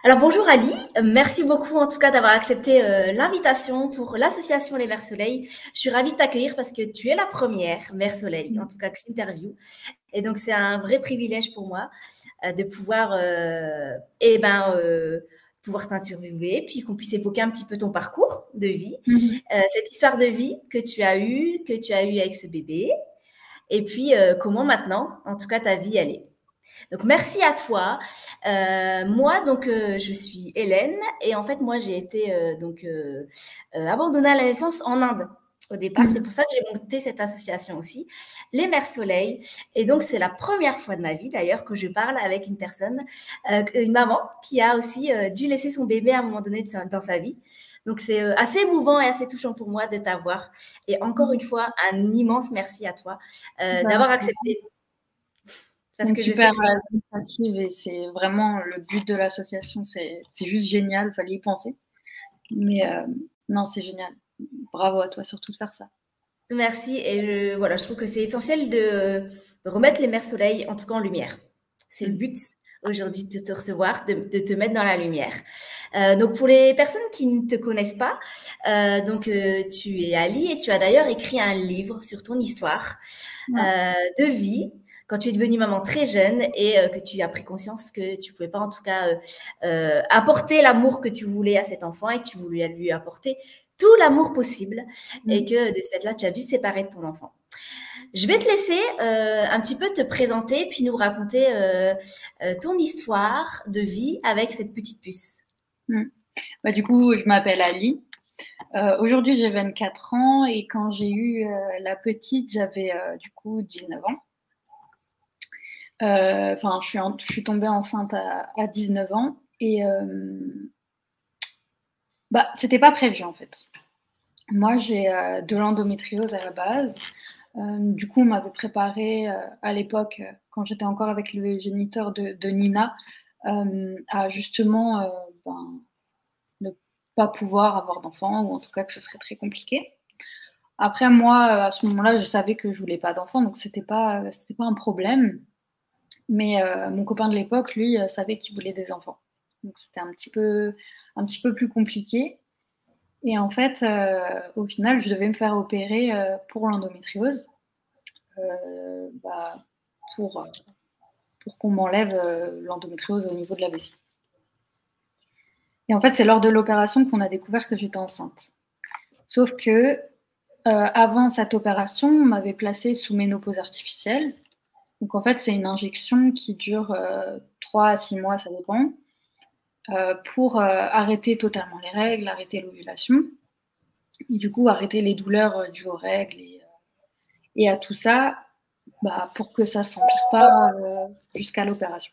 Alors bonjour Ali, merci beaucoup en tout cas d'avoir accepté l'invitation pour l'association Les Mères Soleil. Je suis ravie de t'accueillir parce que tu es la première Mère Soleil, en tout cas que j'interview. Et donc c'est un vrai privilège pour moi de pouvoir, pouvoir t'interviewer, puis qu'on puisse évoquer un petit peu ton parcours de vie, Mhm. cette histoire de vie que tu as eu avec ce bébé, et puis comment maintenant, en tout cas ta vie elle est. Donc merci à toi. Je suis Hélène et en fait moi j'ai été abandonnée à la naissance en Inde au départ. C'est Mhm. pour ça que j'ai monté cette association aussi, les Mères Soleil. Et donc c'est la première fois de ma vie d'ailleurs que je parle avec une personne, une maman qui a aussi dû laisser son bébé à un moment donné dans sa vie. Donc c'est assez émouvant et assez touchant pour moi de t'avoir. Et encore une fois, un immense merci à toi Bah, d'avoir accepté c'est parce une que je sais super que c'est initiative et c'est vraiment le but de l'association. C'est juste génial, fallait y penser. Mais non, c'est génial. Bravo à toi surtout de faire ça. merci et voilà, je trouve que c'est essentiel de remettre les mers soleil, en tout cas en lumière. C'est le Mhm. but aujourd'hui de te recevoir, de te mettre dans la lumière. Donc pour les personnes qui ne te connaissent pas, tu es Ali et tu as d'ailleurs écrit un livre sur ton histoire Ouais. de vie quand tu es devenue maman très jeune et que tu as pris conscience que tu pouvais pas en tout cas apporter l'amour que tu voulais à cet enfant et que tu voulais lui apporter tout l'amour possible et Mhm. que de ce fait-là, tu as dû séparer de ton enfant. Je vais te laisser un petit peu te présenter puis nous raconter ton histoire de vie avec cette petite puce. Mhm. Bah, du coup, je m'appelle Ali. Aujourd'hui, j'ai 24 ans et quand j'ai eu la petite, j'avais du coup 19 ans. Enfin, je suis tombée enceinte à 19 ans et bah, c'était pas prévu en fait. Moi, j'ai de l'endométriose à la base. Du coup, on m'avait préparé à l'époque, quand j'étais encore avec le géniteur de Nina, à justement ben, ne pas pouvoir avoir d'enfant, ou en tout cas que ce serait très compliqué. Après, moi, à ce moment-là, je savais que je voulais pas d'enfant, donc c'était pas un problème. Mais mon copain de l'époque, lui, savait qu'il voulait des enfants. Donc c'était un petit peu plus compliqué. Et en fait, au final, je devais me faire opérer pour l'endométriose, bah, pour, euh, pour qu'on m'enlève l'endométriose au niveau de la vessie. Et en fait, c'est lors de l'opération qu'on a découvert que j'étais enceinte. Sauf que avant cette opération, on m'avait placée sous ménopause artificielle. Donc en fait, c'est une injection qui dure 3 à 6 mois, ça dépend, pour arrêter totalement les règles, arrêter l'ovulation, et du coup arrêter les douleurs dues aux règles et à tout ça, bah, pour que ça ne s'empire pas jusqu'à l'opération.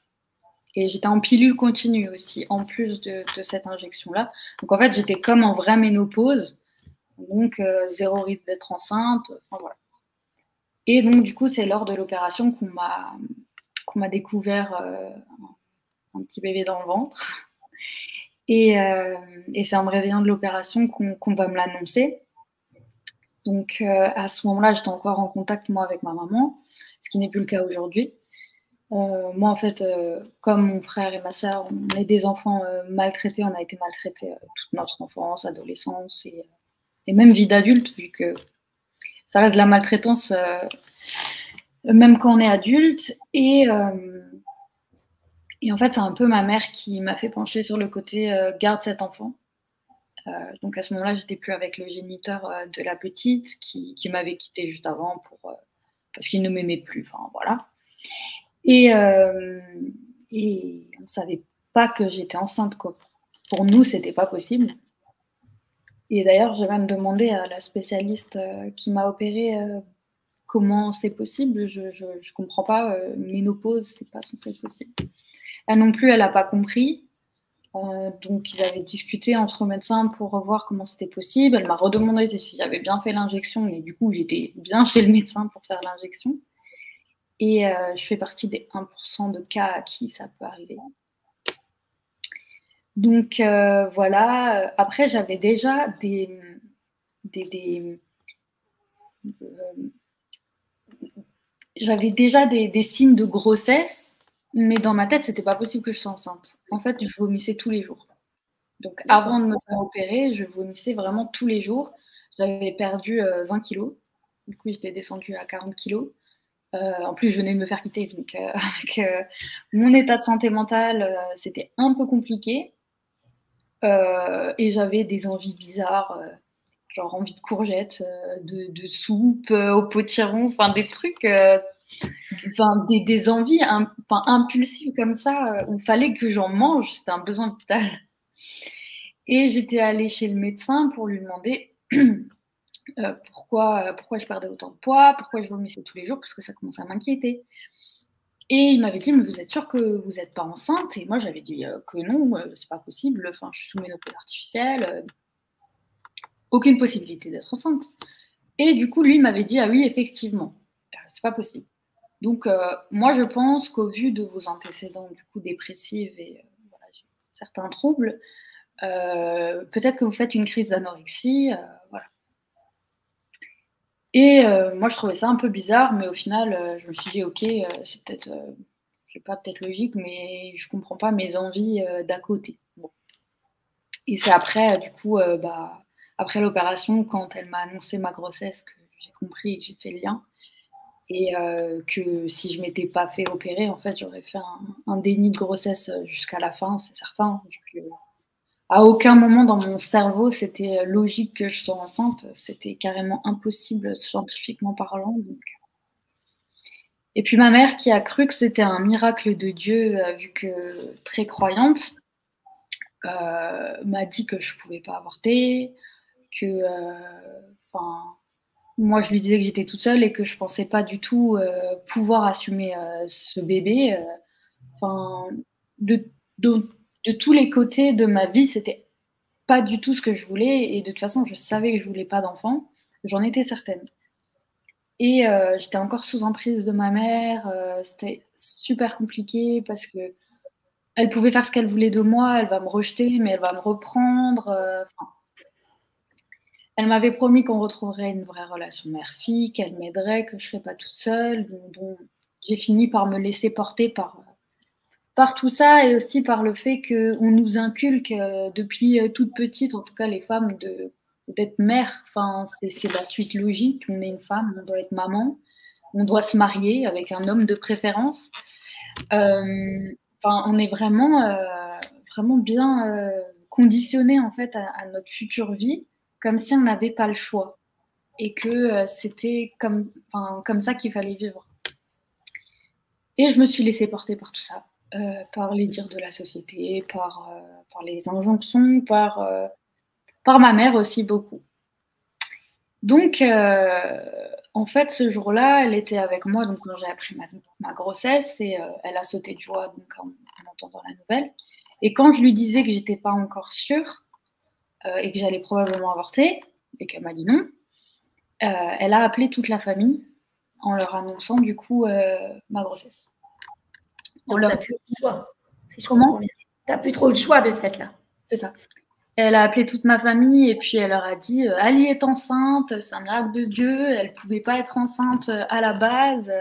Et j'étais en pilule continue aussi, en plus de cette injection-là. Donc en fait, j'étais comme en vraie ménopause, donc zéro risque d'être enceinte. Enfin, voilà. Et donc du coup, c'est lors de l'opération qu'on m'a découvert un petit bébé dans le ventre. Et, euh, et c'est en me réveillant de l'opération qu'on va me l'annoncer. Donc à ce moment-là, j'étais encore en contact moi avec ma maman, ce qui n'est plus le cas aujourd'hui. Moi, en fait, comme mon frère et ma sœur, on est des enfants maltraités, on a été maltraités toute notre enfance, adolescence et même vie d'adulte, vu que ça reste de la maltraitance même quand on est adulte. Et en fait, c'est un peu ma mère qui m'a fait pencher sur le côté garde cet enfant. Donc à ce moment-là, j'étais plus avec le géniteur de la petite qui m'avait quitté juste avant parce qu'il ne m'aimait plus. Enfin voilà. Et, euh, et on ne savait pas que j'étais enceinte, quoi. Pour nous, c'était pas possible. Et d'ailleurs, j'ai même demandé à la spécialiste qui m'a opérée comment c'est possible. Je comprends pas. Ménopause, c'est pas censé être possible. Elle non plus, elle n'a pas compris. Donc, ils avaient discuté entre médecins pour voir comment c'était possible. Elle m'a redemandé si j'avais bien fait l'injection, mais du coup, j'étais bien chez le médecin pour faire l'injection. Et je fais partie des 1% de cas à qui ça peut arriver. Donc voilà. Après, j'avais déjà des j'avais déjà des signes de grossesse, Mais dans ma tête, c'était pas possible que je sois enceinte. En fait, je vomissais tous les jours. Donc, avant de me faire opérer, je vomissais vraiment tous les jours. J'avais perdu 20 kilos. Du coup, j'étais descendue à 40 kilos. En plus, je venais de me faire quitter. Donc, avec mon état de santé mentale, c'était un peu compliqué. Et j'avais des envies bizarres, genre envie de courgettes, de soupe au potiron, enfin des trucs, des envies impulsives comme ça, où il fallait que j'en mange, c'était un besoin vital. Et j'étais allée chez le médecin pour lui demander pourquoi je perdais autant de poids, pourquoi je vomissais tous les jours, parce que ça commençait à m'inquiéter. Et il m'avait dit, mais vous êtes sûre que vous n'êtes pas enceinte? Et moi, j'avais dit que non, c'est pas possible, enfin, je suis sous ménopause artificielle, aucune possibilité d'être enceinte. Et du coup, lui m'avait dit, ah oui, effectivement, c'est pas possible. Donc, moi, je pense qu'au vu de vos antécédents, du coup, dépressifs et voilà, certains troubles, peut-être que vous faites une crise d'anorexie, voilà. Et moi, je trouvais ça un peu bizarre, mais au final, je me suis dit, ok, c'est peut-être, je sais pas, peut-être logique, mais je comprends pas mes envies d'à côté. Bon. Et c'est après, du coup, après l'opération, quand elle m'a annoncé ma grossesse, que j'ai compris et que j'ai fait le lien. Et que si je m'étais pas fait opérer, en fait, j'aurais fait un déni de grossesse jusqu'à la fin, c'est certain. À aucun moment dans mon cerveau, c'était logique que je sois enceinte. C'était carrément impossible, scientifiquement parlant. Donc. Et puis ma mère, qui a cru que c'était un miracle de Dieu, vu que très croyante, m'a dit que je pouvais pas avorter, que, moi, je lui disais que j'étais toute seule et que je pensais pas du tout pouvoir assumer ce bébé. De, de tous les côtés de ma vie, c'était pas du tout ce que je voulais. Et de toute façon, je savais que je voulais pas d'enfant. J'en étais certaine. Et j'étais encore sous emprise de ma mère. C'était super compliqué parce que elle pouvait faire ce qu'elle voulait de moi. Elle va me rejeter, mais elle va me reprendre. Elle m'avait promis qu'on retrouverait une vraie relation mère-fille, qu'elle m'aiderait, que je ne serais pas toute seule. Donc, j'ai fini par me laisser porter par tout ça et aussi par le fait qu'on nous inculque depuis toute petite, en tout cas les femmes, d'être mère. Enfin, c'est la suite logique. On est une femme, on doit être maman, on doit se marier avec un homme de préférence. On est vraiment bien conditionné en fait à notre future vie, comme si on n'avait pas le choix et que c'était comme ça qu'il fallait vivre. Et je me suis laissée porter par tout ça, par les dires de la société, par les injonctions, par ma mère aussi beaucoup. Donc, en fait, ce jour-là, elle était avec moi donc, quand j'ai appris ma grossesse et elle a sauté de joie donc, en entendant la nouvelle. Et quand je lui disais que j'étais pas encore sûre et que j'allais probablement avorter et qu'elle m'a dit non, elle a appelé toute la famille en leur annonçant du coup ma grossesse. Donc, t'as plus de choix. Si je Comment? comprends bien. T'as plus trop de choix de ce fait-là. C'est ça. Elle a appelé toute ma famille et puis elle leur a dit Ali est enceinte, c'est un miracle de Dieu, elle pouvait pas être enceinte à la base,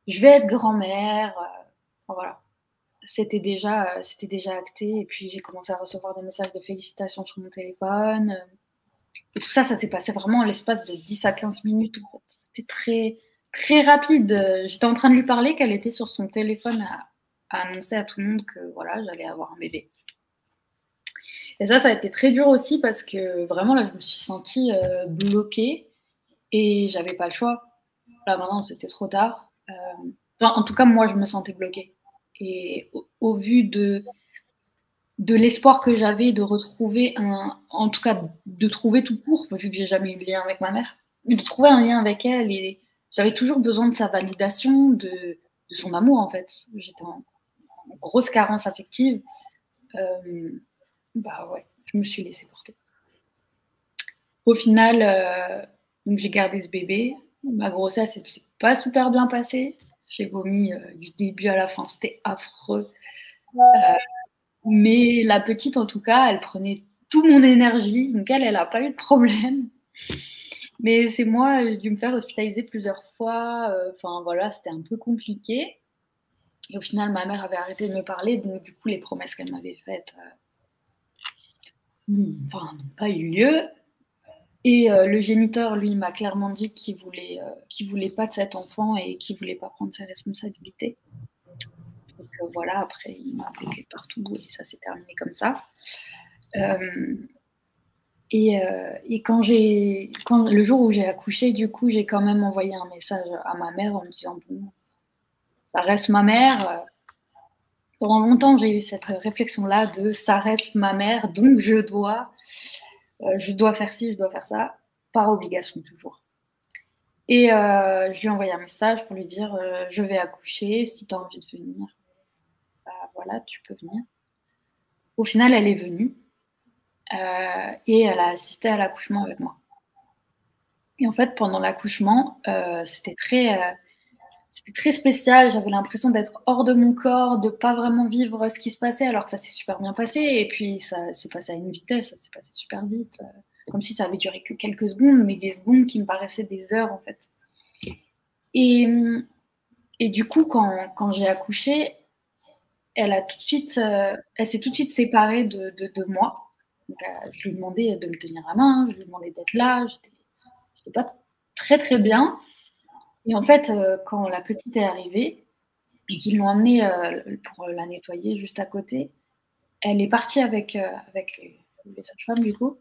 je vais être grand-mère. Voilà. C'était déjà acté et puis j'ai commencé à recevoir des messages de félicitations sur mon téléphone. Et tout ça, ça s'est passé vraiment en l'espace de 10 à 15 minutes. En fait. C'était très, très rapide. J'étais en train de lui parler qu'elle était sur son téléphone à annoncer à tout le monde que voilà, j'allais avoir un bébé. Et ça a été très dur aussi parce que vraiment, là, je me suis sentie bloquée et j'avais pas le choix. Là, maintenant, c'était trop tard. En tout cas, moi, je me sentais bloquée. Et au vu de l'espoir que j'avais de retrouver en tout cas, de trouver tout court, vu que j'ai jamais eu de lien avec ma mère, de trouver un lien avec elle et j'avais toujours besoin de sa validation, de son amour, en fait. J'étais en grosse carence affective. Ouais, je me suis laissée porter. Au final, donc j'ai gardé ce bébé. Ma grossesse ne s'est pas super bien passée. J'ai vomi du début à la fin, c'était affreux. Mais la petite, en tout cas, elle prenait toute mon énergie. Donc elle n'a pas eu de problème. Mais c'est moi, j'ai dû me faire hospitaliser plusieurs fois. Voilà, c'était un peu compliqué. Et au final, ma mère avait arrêté de me parler, donc du coup, les promesses qu'elle m'avait faites n'ont pas eu lieu. Et le géniteur, lui, m'a clairement dit qu'il voulait pas de cet enfant et qu'il voulait pas prendre ses responsabilités. Donc voilà, après, il m'a bloqué partout et ça s'est terminé comme ça. Et quand le jour où j'ai accouché, du coup, j'ai quand même envoyé un message à ma mère en me disant bon, ça reste ma mère. Pendant longtemps, j'ai eu cette réflexion-là de ça reste ma mère, donc je dois faire ci, je dois faire ça, par obligation toujours. Et je lui ai envoyé un message pour lui dire je vais accoucher, si tu as envie de venir, bah, voilà, tu peux venir. Au final, elle est venue et elle a assisté à l'accouchement avec moi. Et en fait, pendant l'accouchement, c'était très spécial. J'avais l'impression d'être hors de mon corps, de pas vraiment vivre ce qui se passait, alors que ça s'est super bien passé. Et puis, ça s'est passé à une vitesse, ça s'est passé super vite, comme si ça avait duré que quelques secondes, mais des secondes qui me paraissaient des heures, en fait. Et du coup, quand j'ai accouché, elle s'est tout de suite séparée de moi. Donc, je lui ai demandé de me tenir la main, je lui ai demandé d'être là. J'étais pas très, très bien. Et en fait, quand la petite est arrivée et qu'ils l'ont emmenée pour la nettoyer juste à côté, elle est partie avec les sages-femmes, du coup.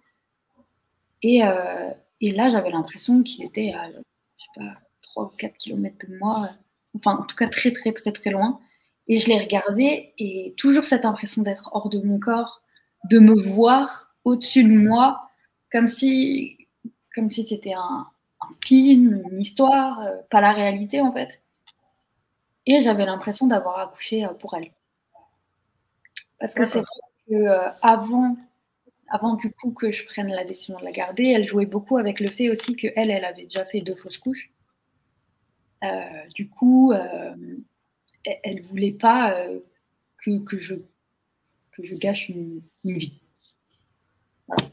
Et là, j'avais l'impression qu'ils étaient à, je sais pas, 3 ou 4 kilomètres de moi. Enfin, en tout cas, très, très, très, très loin. Et je les regardais et toujours cette impression d'être hors de mon corps, de me voir au-dessus de moi, comme si c'était un film, une histoire, pas la réalité en fait. Et j'avais l'impression d'avoir accouché pour elle. Parce que c'est vrai que avant du coup que je prenne la décision de la garder, elle jouait beaucoup avec le fait aussi qu'elle avait déjà fait 2 fausses couches. Du coup, elle voulait pas que je gâche une vie. Voilà.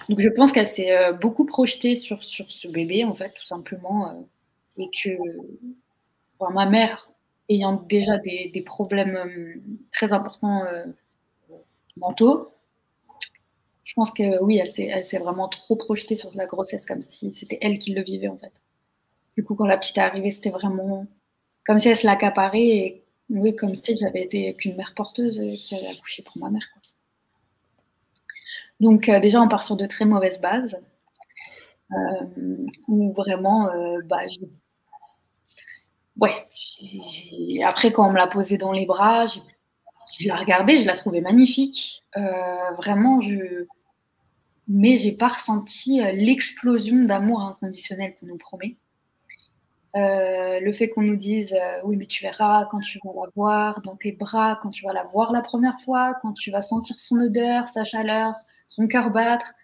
Donc je pense qu'elle s'est beaucoup projetée sur ce bébé, en fait, tout simplement. Et que ma mère, ayant déjà des problèmes très importants mentaux, je pense que oui, elle s'est vraiment trop projetée sur la grossesse, comme si c'était elle qui le vivait, en fait. Du coup, quand la petite est arrivée, c'était vraiment comme si elle se l'accaparait et oui, comme si j'avais été qu'une mère porteuse qui avait accouché pour ma mère, quoi. Donc déjà, on part sur de très mauvaises bases. Où vraiment, après, quand on me l'a posée dans les bras, je la regardais, je la trouvais magnifique. Vraiment, mais j'ai pas ressenti l'explosion d'amour inconditionnel qu'on nous promet. Le fait qu'on nous dise oui, mais tu verras quand tu vas la voir dans tes bras, quand tu vas la voir la première fois, quand tu vas sentir son odeur, sa chaleur, son cœur battre,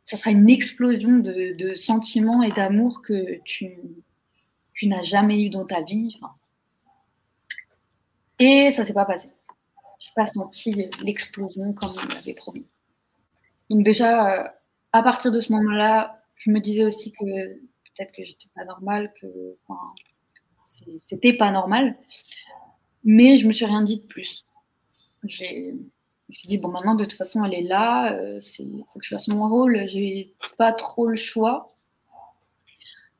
ça sera une explosion de sentiments et d'amour que tu n'as jamais eu dans ta vie. Enfin. Et ça s'est pas passé. J'ai pas senti l'explosion comme on m'avait promis. Donc déjà, à partir de ce moment-là, je me disais aussi que peut-être que j'étais pas normale, que c'était pas normal. Mais je me suis rien dit de plus. Je me suis dit, bon, maintenant, de toute façon, elle est là, il faut que je fasse mon rôle, j'ai pas trop le choix.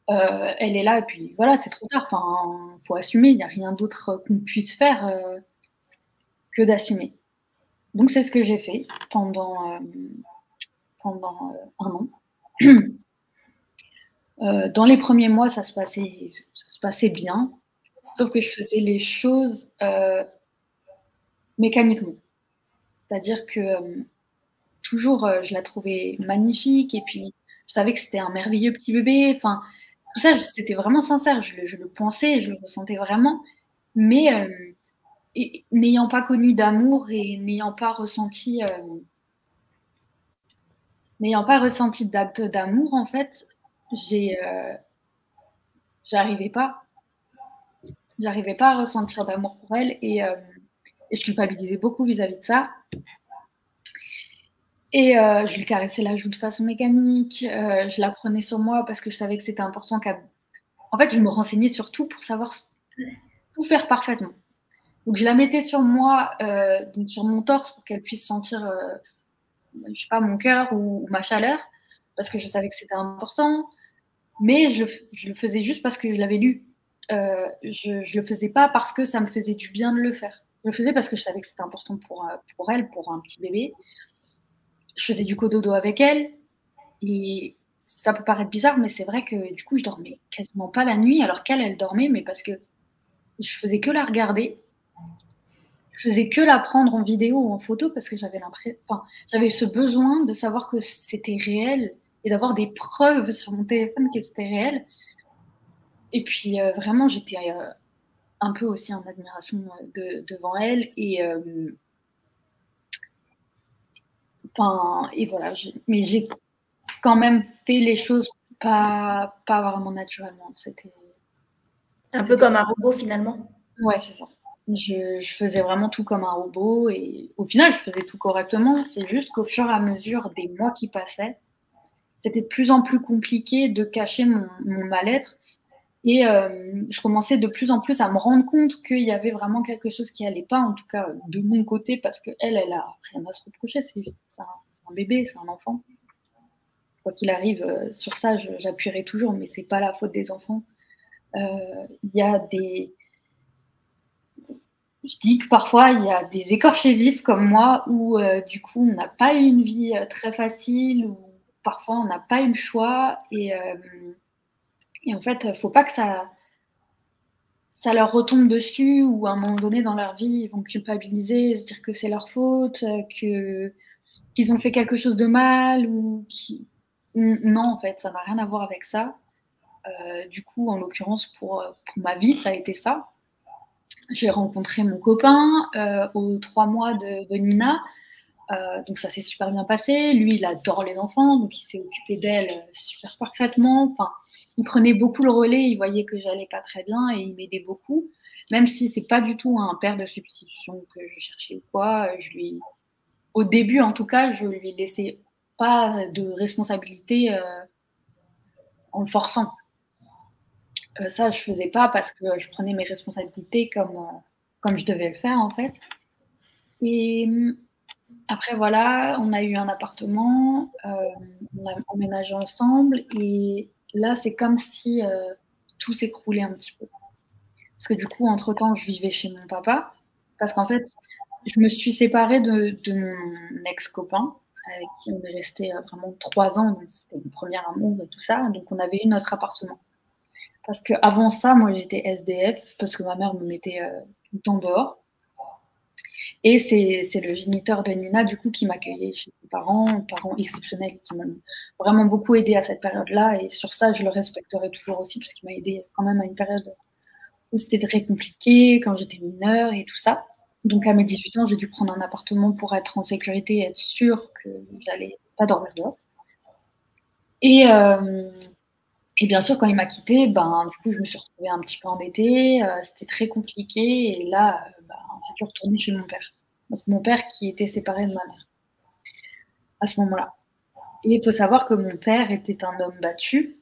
Elle est là, et puis voilà, c'est trop tard. Enfin, faut assumer, il n'y a rien d'autre qu'on puisse faire que d'assumer. Donc, c'est ce que j'ai fait pendant 1 an. Dans les premiers mois, ça se passait bien, sauf que je faisais les choses mécaniquement. C'est-à-dire que toujours, je la trouvais magnifique et puis je savais que c'était un merveilleux petit bébé. Enfin, tout ça, c'était vraiment sincère. Je le pensais, je le ressentais vraiment. Mais n'ayant pas connu d'amour et n'ayant pas ressenti d'acte d'amour, en fait, j'arrivais pas à ressentir d'amour pour elle et je culpabilisais beaucoup vis-à-vis de ça. Et je lui caressais la joue de façon mécanique, je la prenais sur moi parce que je savais que c'était important En fait, je me renseignais sur tout pour savoir tout faire parfaitement. Donc, je la mettais sur moi, donc sur mon torse pour qu'elle puisse sentir, je sais pas, mon cœur ou ma chaleur, parce que je savais que c'était important. Mais je le faisais juste parce que je l'avais lu. Je le faisais pas parce que ça me faisait du bien de le faire. Je le faisais parce que je savais que c'était important pour elle, pour un petit bébé. Je faisais du cododo avec elle. Et ça peut paraître bizarre, mais c'est vrai que du coup, je dormais quasiment pas la nuit, alors qu'elle, elle dormait, mais parce que je faisais que la regarder. Je faisais que la prendre en vidéo ou en photo parce que j'avais ce besoin de savoir que c'était réel et d'avoir des preuves sur mon téléphone que c'était réel. Et puis vraiment, j'étais un peu aussi en admiration devant elle. Et voilà. Mais j'ai quand même fait les choses pas vraiment naturellement. C'était un peu comme un robot finalement. Ouais, c'est ça. Je faisais vraiment tout comme un robot et au final, je faisais tout correctement. C'est juste qu'au fur et à mesure des mois qui passaient, c'était de plus en plus compliqué de cacher mon mal-être. Et je commençais de plus en plus à me rendre compte qu'il y avait vraiment quelque chose qui allait pas, en tout cas de mon côté, parce qu'elle a rien à se reprocher. C'est un bébé, c'est un enfant. Quoi qu'il arrive, sur ça, j'appuierai toujours, mais c'est pas la faute des enfants. Il y a des... Je dis que parfois, il y a des écorchés vifs comme moi où, du coup, on n'a pas eu une vie très facile, ou parfois, on n'a pas eu le choix. Et en fait, il ne faut pas que ça leur retombe dessus, ou à un moment donné dans leur vie, ils vont culpabiliser, se dire que c'est leur faute, qu'ils ont fait quelque chose de mal. Non, en fait, ça n'a rien à voir avec ça. Du coup, en l'occurrence, pour ma vie, ça a été ça. J'ai rencontré mon copain aux 3 mois de Nina. Donc ça s'est super bien passé. Lui, il adore les enfants, donc il s'est occupé d'elle super parfaitement. Enfin, il prenait beaucoup le relais, il voyait que j'allais pas très bien et il m'aidait beaucoup. Même si c'est pas du tout un père de substitution que je cherchais ou quoi, au début en tout cas, je lui laissais pas de responsabilité en le forçant. Ça, je faisais pas parce que je prenais mes responsabilités comme je devais le faire en fait. Et après, voilà, on a eu un appartement, on a emménagé ensemble et là, c'est comme si tout s'écroulait un petit peu. Parce que du coup, entre-temps, je vivais chez mon papa parce qu'en fait, je me suis séparée de mon ex-copain avec qui on est resté vraiment 3 ans, donc c'était mon premier amour et tout ça, donc on avait eu notre appartement. Parce qu'avant ça, moi, j'étais SDF parce que ma mère me mettait tout le temps dehors. Et c'est le géniteur de Nina, du coup, qui m'accueillait chez ses parents exceptionnels, qui m'ont vraiment beaucoup aidé à cette période-là. Et sur ça, je le respecterai toujours aussi, parce qu'il m'a aidé quand même à une période où c'était très compliqué, quand j'étais mineure et tout ça. Donc, à mes 18 ans, j'ai dû prendre un appartement pour être en sécurité et être sûre que j'allais pas dormir dehors. Et bien sûr, quand il m'a quittée, du coup, je me suis retrouvée un petit peu endettée. C'était très compliqué. Et là, j'ai dû retourner chez mon père. Donc, mon père qui était séparé de ma mère à ce moment-là. Et il faut savoir que mon père était un homme battu.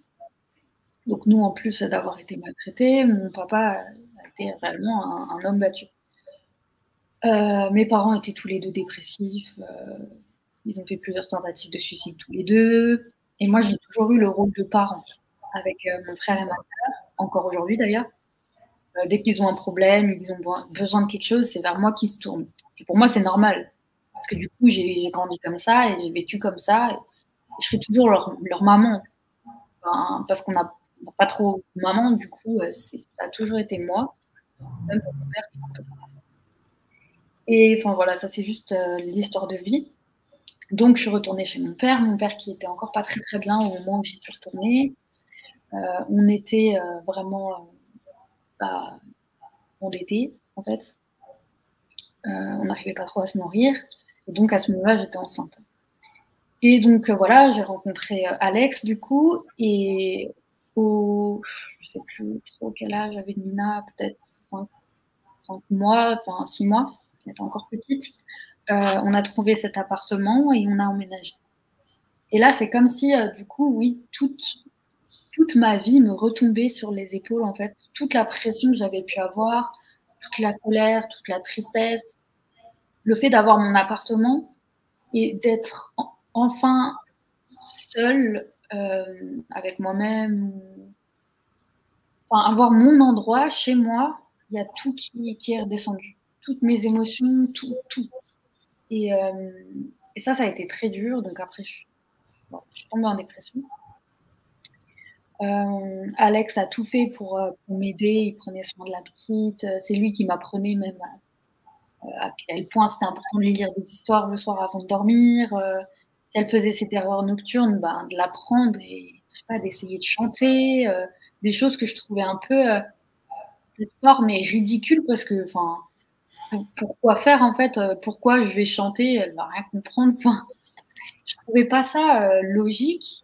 Donc, nous, en plus d'avoir été maltraités, mon papa a été réellement un homme battu. Mes parents étaient tous les deux dépressifs. Ils ont fait plusieurs tentatives de suicide tous les deux. Et moi, j'ai toujours eu le rôle de parent avec mon frère et ma sœur, encore aujourd'hui d'ailleurs. Dès qu'ils ont un problème, ils ont besoin de quelque chose, c'est vers moi qu'ils se tournent. Et pour moi, c'est normal. Parce que du coup, j'ai grandi comme ça et j'ai vécu comme ça. Et je serai toujours leur maman. Parce qu'on n'a pas trop de maman, du coup, ça a toujours été moi. Même pour mon père. Et enfin voilà, ça c'est juste l'histoire de vie. Donc je suis retournée chez mon père qui était encore pas très très bien au moment où j'y suis retournée. On était vraiment endettés en fait. On n'arrivait pas trop à se nourrir. Et donc à ce moment-là, j'étais enceinte. Et donc voilà, j'ai rencontré Alex du coup. Et je sais plus trop quel âge avait Nina, peut-être 5 mois, enfin 6 mois. Elle était encore petite. On a trouvé cet appartement et on a emménagé. Et là, c'est comme si, du coup, oui, toute ma vie me retombait sur les épaules, en fait. Toute la pression que j'avais pu avoir, toute la colère, toute la tristesse, le fait d'avoir mon appartement et d'être enfin seule avec moi-même, enfin, avoir mon endroit chez moi, il y a tout qui est redescendu, toutes mes émotions, tout. Et ça a été très dur. Donc après, je suis tombée en dépression. Alex a tout fait pour m'aider. Il prenait soin de la petite. C'est lui qui m'apprenait même à quel point c'était important de lui lire des histoires le soir avant de dormir. Si elle faisait ses terreurs nocturnes, ben, de l'apprendre et je sais pas, d'essayer de chanter. Des choses que je trouvais un peu peut-être fort mais ridicule parce que, enfin, pourquoi faire en fait, pourquoi je vais chanter, elle va rien comprendre. Enfin, je trouvais pas ça logique,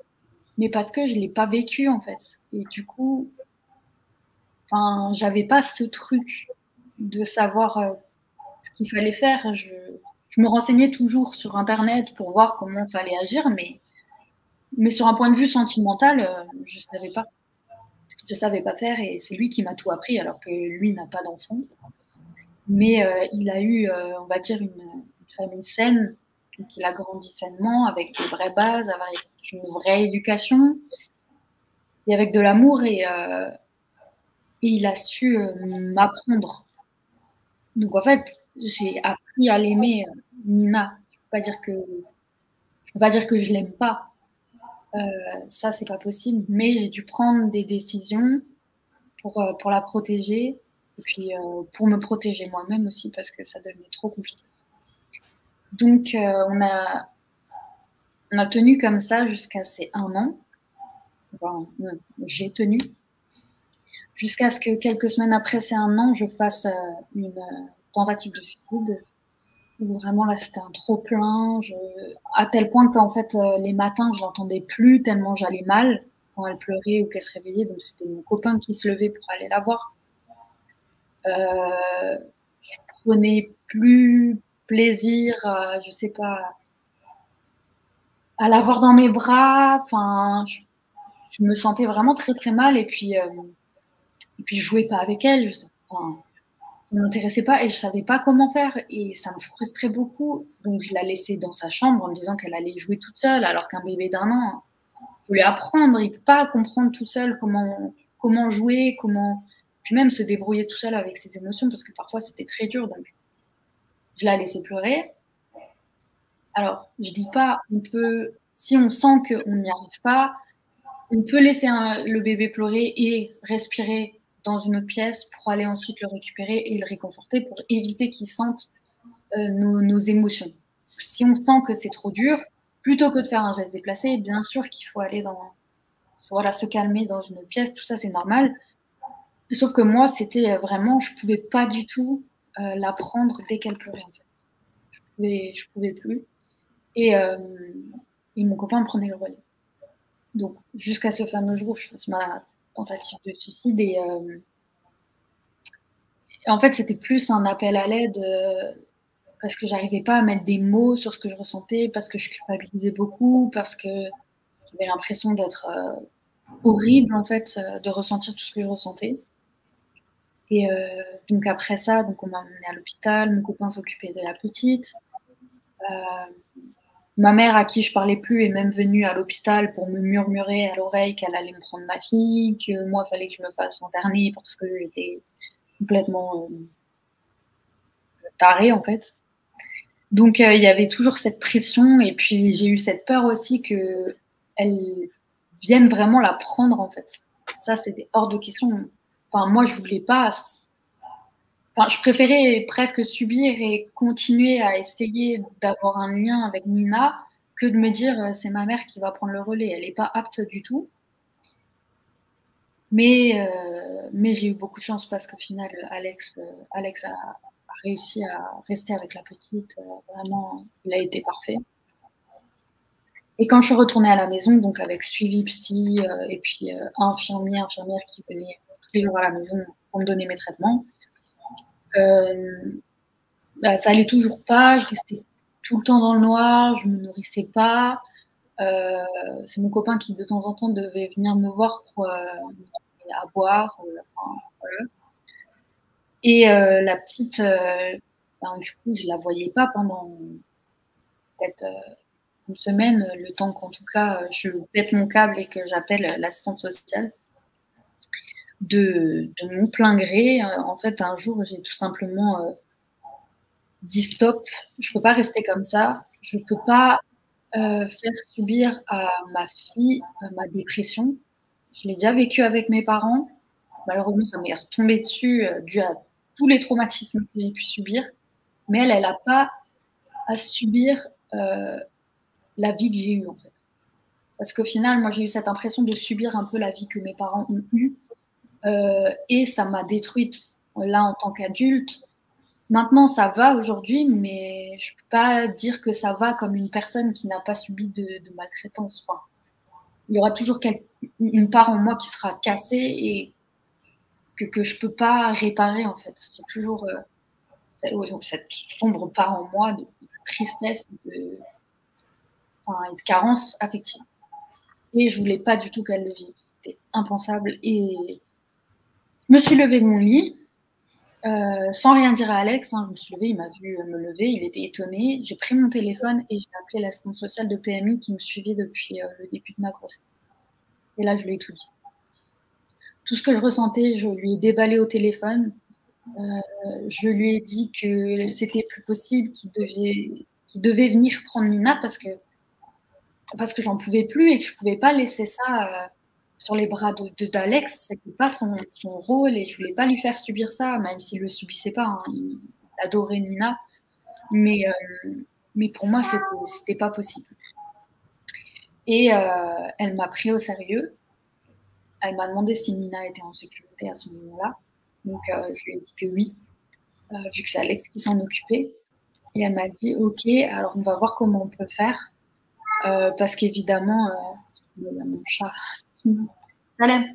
mais parce que je l'ai pas vécu en fait. Et du coup, enfin, j'avais pas ce truc de savoir ce qu'il fallait faire. Je me renseignais toujours sur Internet pour voir comment il fallait agir, mais sur un point de vue sentimental, je savais pas. Je savais pas faire et c'est lui qui m'a tout appris alors que lui n'a pas d'enfant. Mais il a eu, on va dire, une famille saine. Donc il a grandi sainement avec des vraies bases, avec une vraie éducation et avec de l'amour et il a su m'apprendre. Donc en fait, j'ai appris à l'aimer, Nina. Je peux pas dire que je l'aime pas. Ça, c'est pas possible. Mais j'ai dû prendre des décisions pour la protéger et puis pour me protéger moi-même aussi parce que ça devenait trop compliqué. Donc on a tenu comme ça jusqu'à ces 1 an. Enfin, j'ai tenu jusqu'à ce que quelques semaines après ces 1 an, je fasse une tentative de suicide. Où vraiment là, c'était un trop plein. À tel point qu'en fait, les matins, je l'entendais plus tellement j'allais mal quand elle pleurait ou qu'elle se réveillait. Donc c'était mon copain qui se levait pour aller la voir. Je prenais plus plaisir, je sais pas, à l'avoir dans mes bras. Enfin, je me sentais vraiment très très mal et puis je jouais pas avec elle. Enfin, ça ne m'intéressait pas et je savais pas comment faire et ça me frustrait beaucoup. Donc je la laissais dans sa chambre en me disant qu'elle allait jouer toute seule alors qu'un bébé d'1 an, il faut lui apprendre, il peut pas comprendre tout seul comment jouer, puis même se débrouiller tout seul avec ses émotions parce que parfois c'était très dur. Donc je la laissais pleurer. Alors je dis pas, si on sent qu'on n'y arrive pas, on peut laisser le bébé pleurer et respirer dans une autre pièce pour aller ensuite le récupérer et le réconforter pour éviter qu'il sente nos émotions. Si on sent que c'est trop dur, plutôt que de faire un geste déplacé, bien sûr qu'il faut aller se calmer dans une autre pièce, tout ça c'est normal. Sauf que moi, c'était vraiment, je pouvais pas du tout la prendre dès qu'elle pleurait en fait. Je pouvais plus. Et mon copain me prenait le relais. Donc, jusqu'à ce fameux jour où je fasse ma tentative de suicide. Et en fait, c'était plus un appel à l'aide parce que j'arrivais pas à mettre des mots sur ce que je ressentais, parce que je culpabilisais beaucoup, parce que j'avais l'impression d'être horrible, en fait, de ressentir tout ce que je ressentais. Et donc, après ça, on m'a emmenée à l'hôpital. Mon copain s'occupait de la petite. Ma mère, à qui je parlais plus, est même venue à l'hôpital pour me murmurer à l'oreille qu'elle allait me prendre ma fille, que moi, il fallait que je me fasse interner parce que j'étais complètement tarée, en fait. Donc, il y avait toujours cette pression. Et puis, j'ai eu cette peur aussi qu'elle vienne vraiment la prendre, en fait. Ça, c'était hors de question. Enfin, moi, je voulais pas. Enfin, je préférais presque subir et continuer à essayer d'avoir un lien avec Nina que de me dire c'est ma mère qui va prendre le relais. Elle n'est pas apte du tout. Mais j'ai eu beaucoup de chance parce qu'au final, Alex a réussi à rester avec la petite. Vraiment, il a été parfait. Et quand je suis retournée à la maison, donc avec suivi psy et puis infirmière qui venait tous les jours à la maison pour me donner mes traitements, ça allait toujours pas. Je restais tout le temps dans le noir, je me nourrissais pas. C'est mon copain qui de temps en temps devait venir me voir pour me donner à boire. Enfin, voilà. Et la petite, du coup, je la voyais pas pendant peut-être une semaine, le temps qu'en tout cas, je pète mon câble et que j'appelle l'assistante sociale. De mon plein gré, en fait, un jour, j'ai tout simplement dit stop, je peux pas rester comme ça, je peux pas faire subir à ma fille ma dépression. Je l'ai déjà vécu avec mes parents. Malheureusement, ça m'est retombé dessus dû à tous les traumatismes que j'ai pu subir. Mais elle n'a pas à subir la vie que j'ai eue, en fait. Parce qu'au final, moi, j'ai eu cette impression de subir un peu la vie que mes parents ont eue. Et ça m'a détruite là en tant qu'adulte. Maintenant, ça va aujourd'hui, mais je ne peux pas dire que ça va comme une personne qui n'a pas subi de maltraitance. Enfin, il y aura toujours une part en moi qui sera cassée et que je ne peux pas réparer, en fait. J'ai toujours cette sombre part en moi de tristesse et de carence affective. Et je ne voulais pas du tout qu'elle le vive. C'était impensable. Et je me suis levée de mon lit. Sans rien dire à Alex, je me suis levée, il m'a vu me lever, il était étonné. J'ai pris mon téléphone et j'ai appelé l'assistante sociale de PMI qui me suivait depuis le début de ma grossesse. Et là, je lui ai tout dit. Tout ce que je ressentais, je lui ai déballé au téléphone. Je lui ai dit que c'était plus possible, qu'il devait venir prendre Nina parce que j'en pouvais plus et que je pouvais pas laisser ça sur les bras d'Alex. C'était pas son rôle et je voulais pas lui faire subir ça, même s'il le subissait pas. Il adorait Nina, mais pour moi c'était pas possible. Et elle m'a pris au sérieux. Elle m'a demandé si Nina était en sécurité à ce moment-là. Donc je lui ai dit que oui, vu que c'est Alex qui s'en occupait. Et elle m'a dit ok, alors on va voir comment on peut faire. Parce qu'évidemment, il y a mon chat. Salem.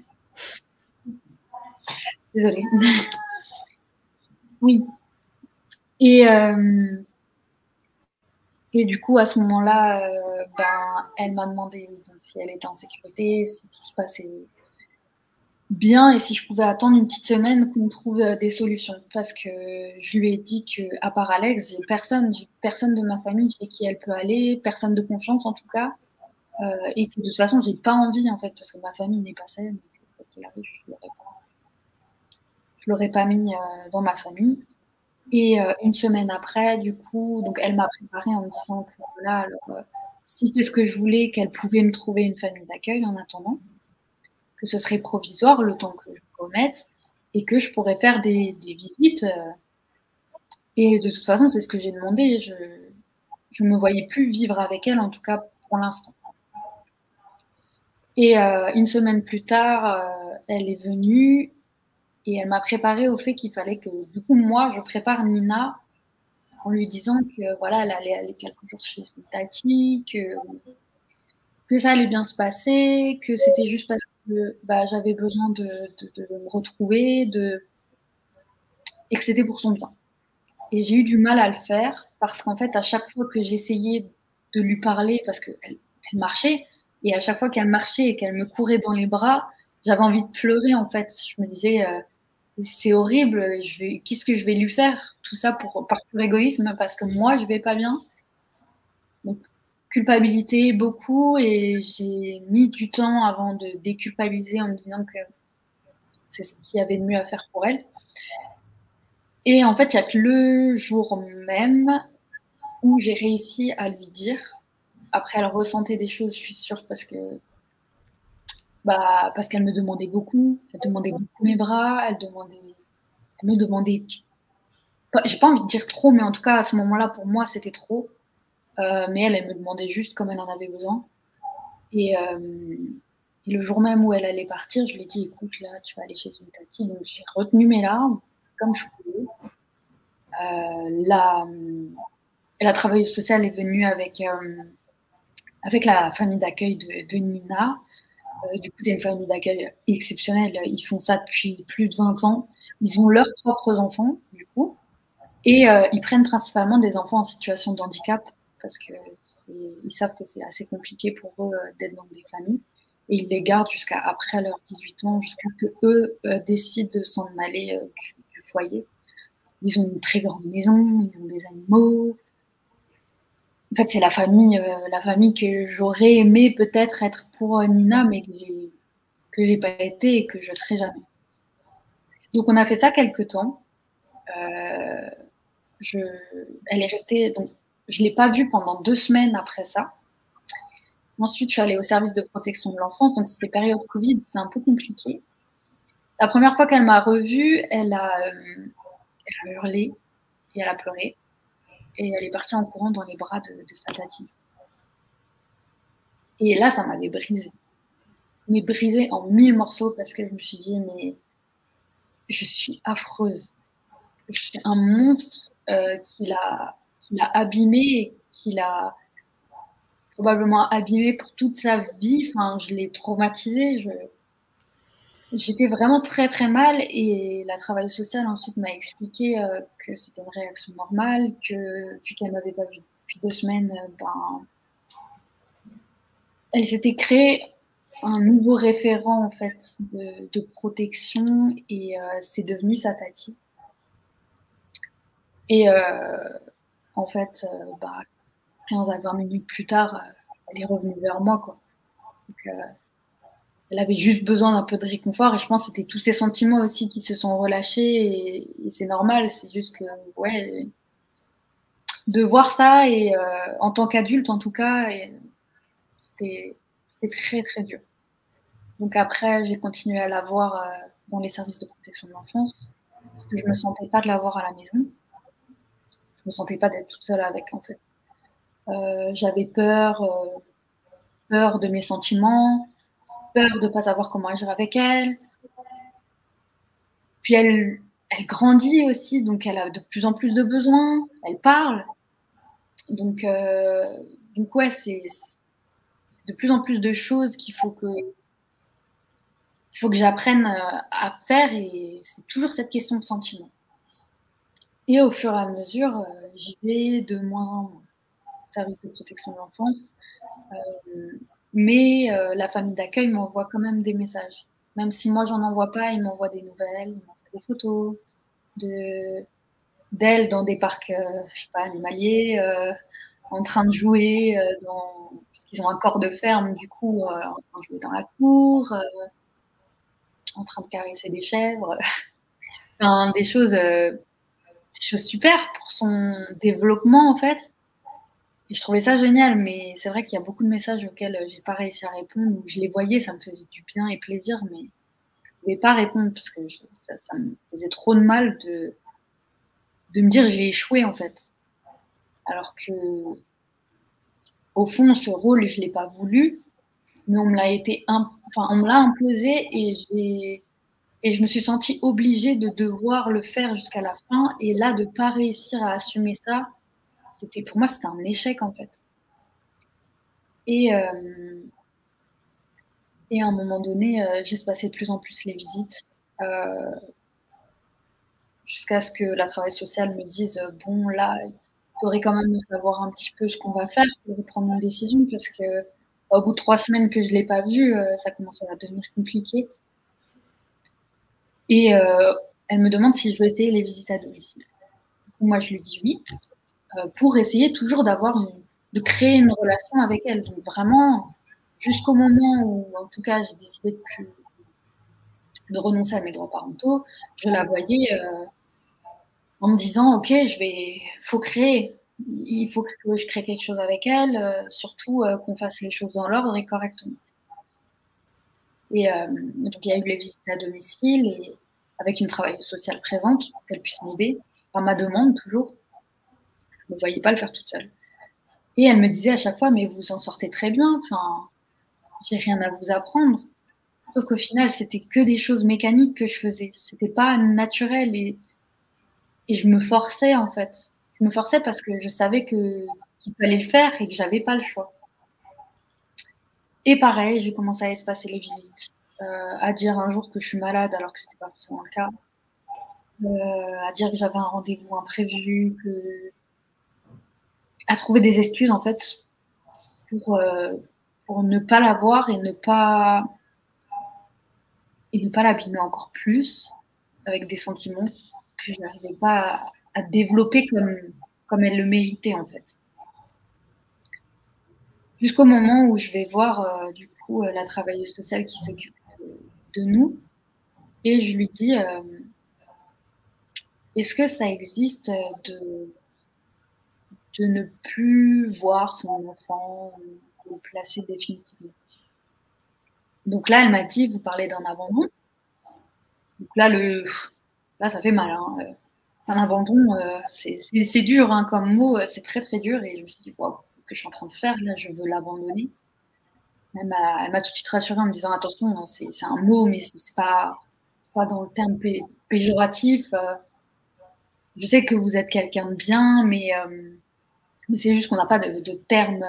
Désolée. Oui. Et du coup, à ce moment-là, elle m'a demandé donc, si elle était en sécurité, si tout se passait bien et si je pouvais attendre une petite semaine qu'on trouve des solutions. Parce que je lui ai dit qu'à part Alex, j'ai personne de ma famille chez qui elle peut aller, personne de confiance en tout cas. Et que de toute façon, j'ai pas envie en fait, parce que ma famille n'est pas saine. Donc, quoi qu'il arrive, je l'aurais pas mis dans ma famille. Et une semaine après, du coup, donc elle m'a préparé en me disant que voilà, alors, si c'est ce que je voulais, qu'elle pouvait me trouver une famille d'accueil en attendant, que ce serait provisoire le temps que je commette et que je pourrais faire des visites. Et de toute façon, c'est ce que j'ai demandé. Je me voyais plus vivre avec elle, en tout cas pour l'instant. Et une semaine plus tard, elle est venue et elle m'a préparé au fait qu'il fallait que, du coup, moi, je prépare Nina en lui disant que voilà, elle allait aller quelques jours chez son tati, que ça allait bien se passer, que c'était juste parce que j'avais besoin de me retrouver, et que c'était pour son bien. Et j'ai eu du mal à le faire parce qu'en fait, à chaque fois que j'essayais de lui parler, parce qu'elle marchait, et à chaque fois qu'elle marchait et qu'elle me courait dans les bras, j'avais envie de pleurer en fait. Je me disais, c'est horrible, qu'est-ce que je vais lui faire? Tout ça par pur égoïsme parce que moi, je vais pas bien. Donc, culpabilité beaucoup et j'ai mis du temps avant de déculpabiliser en me disant que c'est ce qu'il y avait de mieux à faire pour elle. Et en fait, il n'y a que le jour même où j'ai réussi à lui dire. Après, elle ressentait des choses, je suis sûre, parce qu'elle me demandait beaucoup. Elle demandait beaucoup mes bras. Elle me demandait. J'ai pas envie de dire trop, mais en tout cas, à ce moment-là, pour moi, c'était trop. Mais elle me demandait juste comme elle en avait besoin. Et le jour même où elle allait partir, je lui ai dit, écoute, là, tu vas aller chez une tati. Donc, j'ai retenu mes larmes, comme je pouvais. La travailleuse sociale est venue avec la famille d'accueil de Nina. Du coup, c'est une famille d'accueil exceptionnelle. Ils font ça depuis plus de 20 ans. Ils ont leurs propres enfants, du coup. Et ils prennent principalement des enfants en situation de handicap parce qu'ils savent que c'est assez compliqué pour eux d'être dans des familles. Et ils les gardent jusqu'à après leurs 18 ans, jusqu'à ce qu'eux décident de s'en aller du foyer. Ils ont une très grande maison, ils ont des animaux. En fait, c'est la famille que j'aurais aimé peut-être être pour Nina, mais que j'ai pas été et que je serai jamais. Donc, on a fait ça quelques temps. Elle est restée, donc je l'ai pas vue pendant 2 semaines après ça. Ensuite, je suis allée au service de protection de l'enfance, donc c'était période Covid, c'était un peu compliqué. La première fois qu'elle m'a revue, elle a hurlé et elle a pleuré. Et elle est partie en courant dans les bras de sa tati. Et là, ça m'avait brisée. Mais brisée en 1000 morceaux parce que je me suis dit, mais je suis affreuse. Je suis un monstre qui l'a abîmée, qui l'a probablement abîmée pour toute sa vie. Enfin, je l'ai traumatisée. J'étais vraiment très très mal et la travailleuse sociale ensuite m'a expliqué que c'était une réaction normale, que vu qu'elle m'avait pas vue depuis 2 semaines, elle s'était créée un nouveau référent en fait de protection et c'est devenu sa tati. Et en fait, 15 à 20 minutes plus tard, elle est revenue vers moi, quoi. Donc, elle avait juste besoin d'un peu de réconfort et je pense que c'était tous ces sentiments aussi qui se sont relâchés et c'est normal, c'est juste que, ouais, de voir ça et en tant qu'adulte en tout cas, c'était très très dur. Donc après, j'ai continué à la voir dans les services de protection de l'enfance parce que je me sentais pas de la voir à la maison. Je me sentais pas d'être toute seule avec en fait. J'avais peur de mes sentiments, peur de pas savoir comment agir avec elle. Puis elle grandit aussi, donc elle a de plus en plus de besoins, elle parle. Donc ouais, c'est de plus en plus de choses qu'il faut que j'apprenne à faire et c'est toujours cette question de sentiment. Et au fur et à mesure, j'y vais de moins en moins au service de protection de l'enfance. Mais la famille d'accueil m'envoie quand même des messages. Même si moi, j'en envoie pas, ils m'envoient des nouvelles, ils m'envoient des photos d'elle dans des parcs, je sais pas, animaliers, en train de jouer, ils ont un corps de ferme, du coup, en train de jouer dans la cour, en train de caresser des chèvres. Enfin, des choses super pour son développement, en fait. Et je trouvais ça génial, mais c'est vrai qu'il y a beaucoup de messages auxquels j'ai pas réussi à répondre, où je les voyais, ça me faisait du bien et plaisir, mais je pouvais pas répondre parce que ça me faisait trop de mal de me dire j'ai échoué, en fait. Alors que, au fond, ce rôle, je l'ai pas voulu, mais on me l'a imposé et je me suis sentie obligée de devoir le faire jusqu'à la fin. Et là, de pas réussir à assumer ça, pour moi, c'était un échec, en fait. Et à un moment donné, j'espaçais de plus en plus les visites, jusqu'à ce que la travailleuse sociale me dise bon, là, il faudrait quand même savoir un petit peu ce qu'on va faire pour prendre une décision, parce que au bout de 3 semaines que je l'ai pas vue, ça commence à devenir compliqué. Et elle me demande si je veux essayer les visites à domicile. Moi, je lui dis oui, pour essayer toujours de créer une relation avec elle. Donc vraiment, jusqu'au moment où, en tout cas, j'ai décidé de renoncer à mes droits parentaux, je la voyais en me disant, ok, faut créer. Il faut que je crée quelque chose avec elle, surtout qu'on fasse les choses dans l'ordre et correctement. Et donc, il y a eu les visites à domicile et avec une travailleuse sociale présente pour qu'elle puisse m'aider, par ma demande toujours. Je ne me voyais pas le faire toute seule. Et elle me disait à chaque fois, mais vous en sortez très bien, enfin, j'ai rien à vous apprendre. Sauf qu'au final, c'était que des choses mécaniques que je faisais. C'était pas naturel et je me forçais, en fait. Je me forçais parce que je savais qu'il fallait le faire et que j'avais pas le choix. Et pareil, j'ai commencé à espacer les visites, à dire un jour que je suis malade alors que c'était pas forcément le cas, à dire que j'avais un rendez-vous imprévu, à trouver des excuses, en fait, pour ne pas la voir et ne pas l'abîmer encore plus avec des sentiments. que je n'arrivais pas à développer comme elle le méritait, en fait. Jusqu'au moment où je vais voir, du coup, la travailleuse sociale qui s'occupe de nous. Et je lui dis, est-ce que ça existe de ne plus voir son enfant ou le placer définitivement? Donc là, elle m'a dit, vous parlez d'un abandon. Donc là, ça fait mal. Hein. Un abandon, c'est dur hein, comme mot, c'est très très dur. Et je me suis dit, wow, c'est ce que je suis en train de faire. Là, je veux l'abandonner. Elle m'a tout de suite rassurée en me disant, attention, hein, c'est un mot, mais c'est pas dans le terme péjoratif. Je sais que vous êtes quelqu'un de bien, mais c'est juste qu'on n'a pas de termes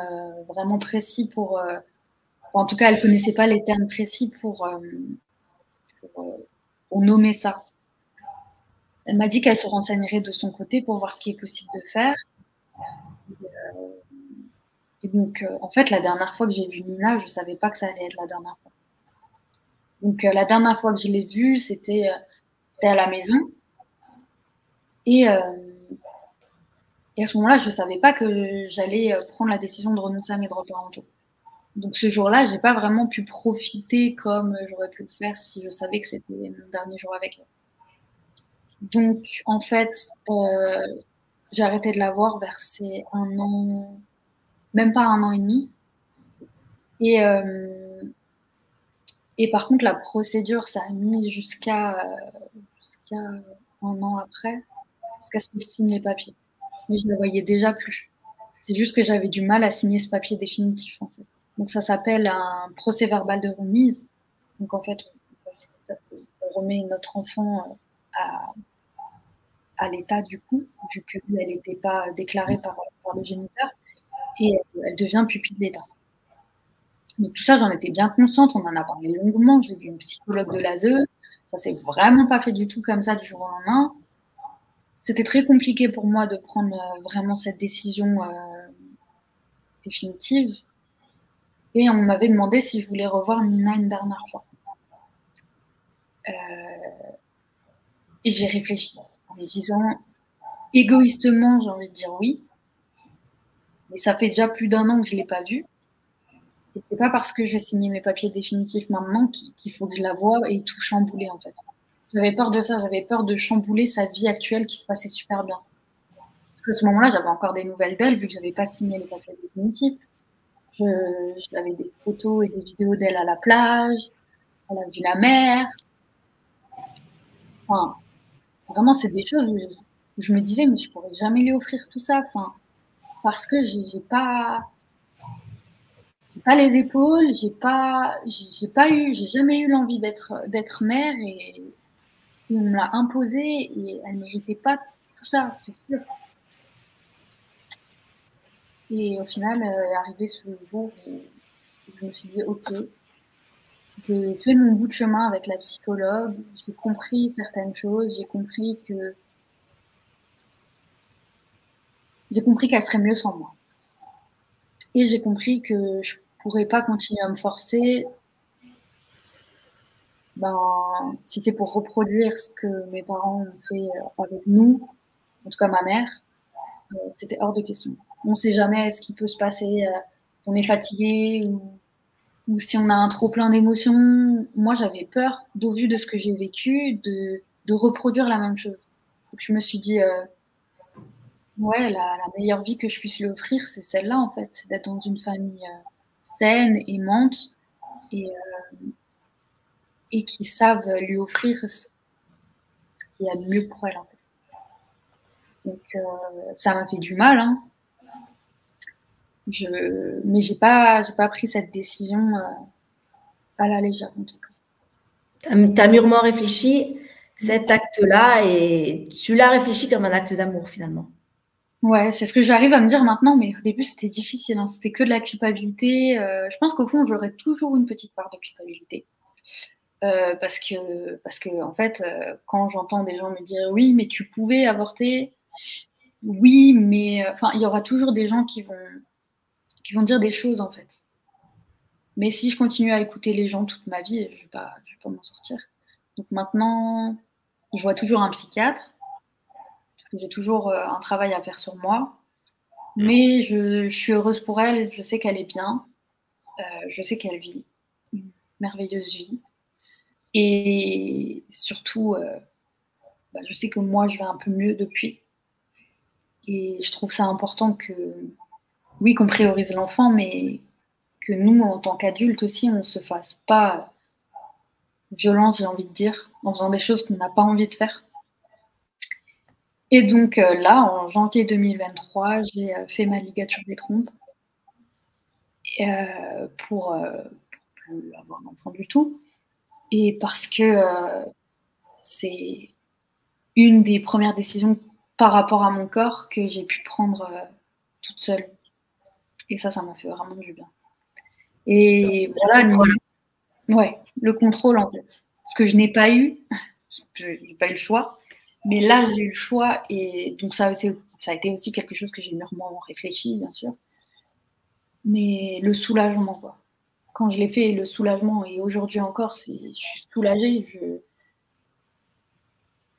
vraiment précis pour. En tout cas, elle ne connaissait pas les termes précis pour nommer ça. Elle m'a dit qu'elle se renseignerait de son côté pour voir ce qui est possible de faire. Et donc, en fait, la dernière fois que j'ai vu Nina, je ne savais pas que ça allait être la dernière fois. Donc, la dernière fois que je l'ai vue, c'était à la maison. Et à ce moment-là, je ne savais pas que j'allais prendre la décision de renoncer à mes droits parentaux. Donc ce jour-là, je n'ai pas vraiment pu profiter comme j'aurais pu le faire si je savais que c'était mon dernier jour avec elle. Donc en fait, j'ai arrêté de la voir vers ces 1 an, même pas 1 an et demi. Et par contre, la procédure, ça a mis jusqu'à 1 an après, jusqu'à ce que je signe les papiers. Mais je ne la voyais déjà plus. C'est juste que j'avais du mal à signer ce papier définitif, en fait. Donc ça s'appelle un procès-verbal de remise. Donc en fait, on remet notre enfant à l'État du coup, vu qu'elle n'était pas déclarée par le géniteur, et elle devient pupille de l'État. Mais tout ça, j'en étais bien consciente, on en a parlé longuement, j'ai vu une psychologue de l'ASE, ça s'est vraiment pas fait du tout comme ça du jour au lendemain. C'était très compliqué pour moi de prendre vraiment cette décision définitive. Et on m'avait demandé si je voulais revoir Nina une dernière fois. Et j'ai réfléchi en me disant, égoïstement, j'ai envie de dire oui. Mais ça fait déjà plus d'1 an que je ne l'ai pas vue. Et c'est pas parce que je vais signer mes papiers définitifs maintenant qu'il faut que je la voie et tout chambouler, en fait. J'avais peur de ça, j'avais peur de chambouler sa vie actuelle qui se passait super bien. Parce qu'à ce moment-là, j'avais encore des nouvelles d'elle, vu que je n'avais pas signé les papiers définitifs. J'avais des photos et des vidéos d'elle à la plage, elle a vu la mer. Enfin, vraiment, c'est des choses où je me disais, mais je pourrais jamais lui offrir tout ça. Enfin, parce que j'ai pas les épaules, j'ai jamais eu l'envie d'être mère et on me l'a imposé et elle méritait pas tout ça, c'est sûr. Et au final, est arrivé ce jour où je me suis dit, ok, j'ai fait mon bout de chemin avec la psychologue, j'ai compris certaines choses, j'ai compris qu'elle serait mieux sans moi. Et j'ai compris que je pourrais pas continuer à me forcer. Si c'est pour reproduire ce que mes parents ont fait avec nous, en tout cas ma mère, c'était hors de question. On ne sait jamais ce qui peut se passer, si on est fatigué ou si on a un trop plein d'émotions. Moi, j'avais peur, au vu de ce que j'ai vécu, de reproduire la même chose. Donc je me suis dit, ouais, la meilleure vie que je puisse lui offrir, c'est celle-là, en fait, d'être dans une famille saine, aimante, et qui savent lui offrir ce qu'il y a de mieux pour elle, en fait. Donc, ça m'a fait du mal, hein. Mais j'ai pas pris cette décision à la légère, en tout cas. Tu as mûrement réfléchi cet acte-là et tu l'as réfléchi comme un acte d'amour, finalement. Ouais, c'est ce que j'arrive à me dire maintenant, mais au début, c'était difficile, hein. C'était que de la culpabilité. Je pense qu'au fond, j'aurais toujours une petite part de culpabilité. Parce que en fait, quand j'entends des gens me dire oui, mais tu pouvais avorter, oui, mais il y aura toujours des gens qui vont dire des choses, en fait. Mais si je continue à écouter les gens toute ma vie, je vais pas m'en sortir. Donc maintenant, je vois toujours un psychiatre. parce que j'ai toujours un travail à faire sur moi. Mais je suis heureuse pour elle, je sais qu'elle est bien, je sais qu'elle vit une merveilleuse vie. Et surtout, je sais que moi, je vais un peu mieux depuis. Et je trouve ça important que, oui, qu'on priorise l'enfant, mais que nous, en tant qu'adultes aussi, on ne se fasse pas violence, j'ai envie de dire, en faisant des choses qu'on n'a pas envie de faire. Et donc là, en janvier 2023, j'ai fait ma ligature des trompes pour plus avoir d'enfant du tout. Et parce que c'est une des premières décisions par rapport à mon corps que j'ai pu prendre toute seule. Et ça m'a fait vraiment du bien. Et voilà, ouais, le contrôle en fait. Ce que je n'ai pas eu, je n'ai pas eu le choix, mais là j'ai eu le choix et donc ça a été aussi quelque chose que j'ai mûrement réfléchi, bien sûr. Mais le soulagement, quoi. Quand je l'ai fait, le soulagement, et aujourd'hui encore, je suis soulagée.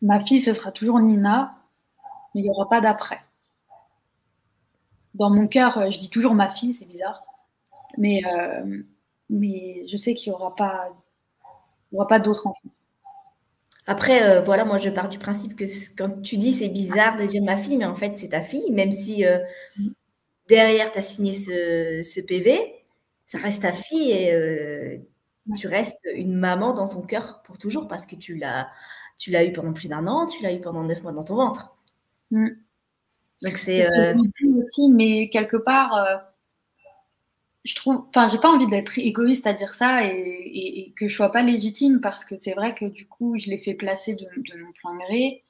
Ma fille, ce sera toujours Nina, mais il n'y aura pas d'après. Dans mon cœur, je dis toujours ma fille, c'est bizarre, mais je sais qu'il n'y aura pas d'autres enfants. Après, voilà, moi, je pars du principe que quand tu dis c'est bizarre de dire ma fille, mais en fait, c'est ta fille, même si derrière, tu as signé ce PV, ça reste ta fille et tu restes une maman dans ton cœur pour toujours parce que tu l'as eu pendant plus d'1 an, tu l'as eu pendant 9 mois dans ton ventre. Donc, c'est ce que je me dis aussi, mais quelque part, je trouve, enfin, j'ai pas envie d'être égoïste à dire ça et que je sois pas légitime parce que c'est vrai que du coup, je l'ai fait placer de mon plein gré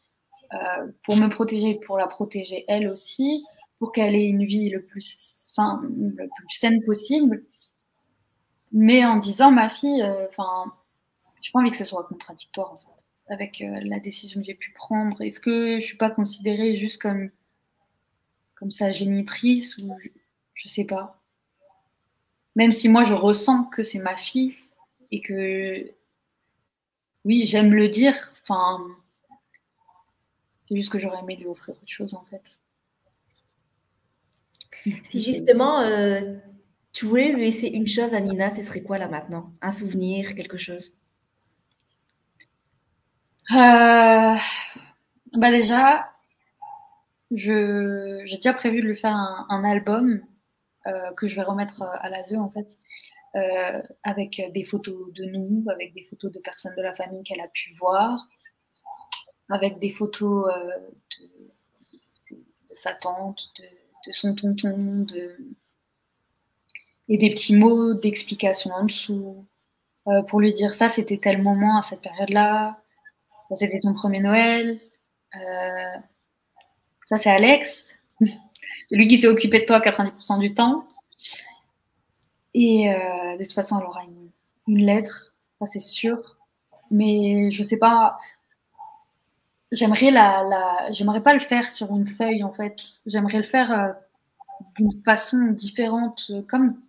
pour me protéger, pour la protéger elle aussi, pour qu'elle ait une vie le plus saine possible. Mais en disant ma fille, enfin, j'ai pas envie que ce soit contradictoire en fait, avec la décision que j'ai pu prendre. Est-ce que je suis pas considérée juste comme sa génitrice ou je sais pas. Même si moi je ressens que c'est ma fille et que oui, j'aime le dire, enfin, c'est juste que j'aurais aimé lui offrir autre chose en fait. Si justement tu voulais lui laisser une chose à Nina, ce serait quoi là maintenant? Un souvenir, quelque chose? Déjà, j'ai déjà prévu de lui faire un album que je vais remettre à l'ASE en fait, avec des photos de nous, avec des photos de personnes de la famille qu'elle a pu voir, avec des photos de sa tante, de son tonton, et des petits mots d'explication en dessous, pour lui dire ça, c'était tel moment à cette période-là, ça c'était ton premier Noël, ça c'est Alex, celui qui s'est occupé de toi 90% du temps. Et de toute façon, elle aura une lettre, ça c'est sûr. Mais je sais pas, j'aimerais j'aimerais pas le faire sur une feuille en fait. J'aimerais le faire d'une façon différente, comme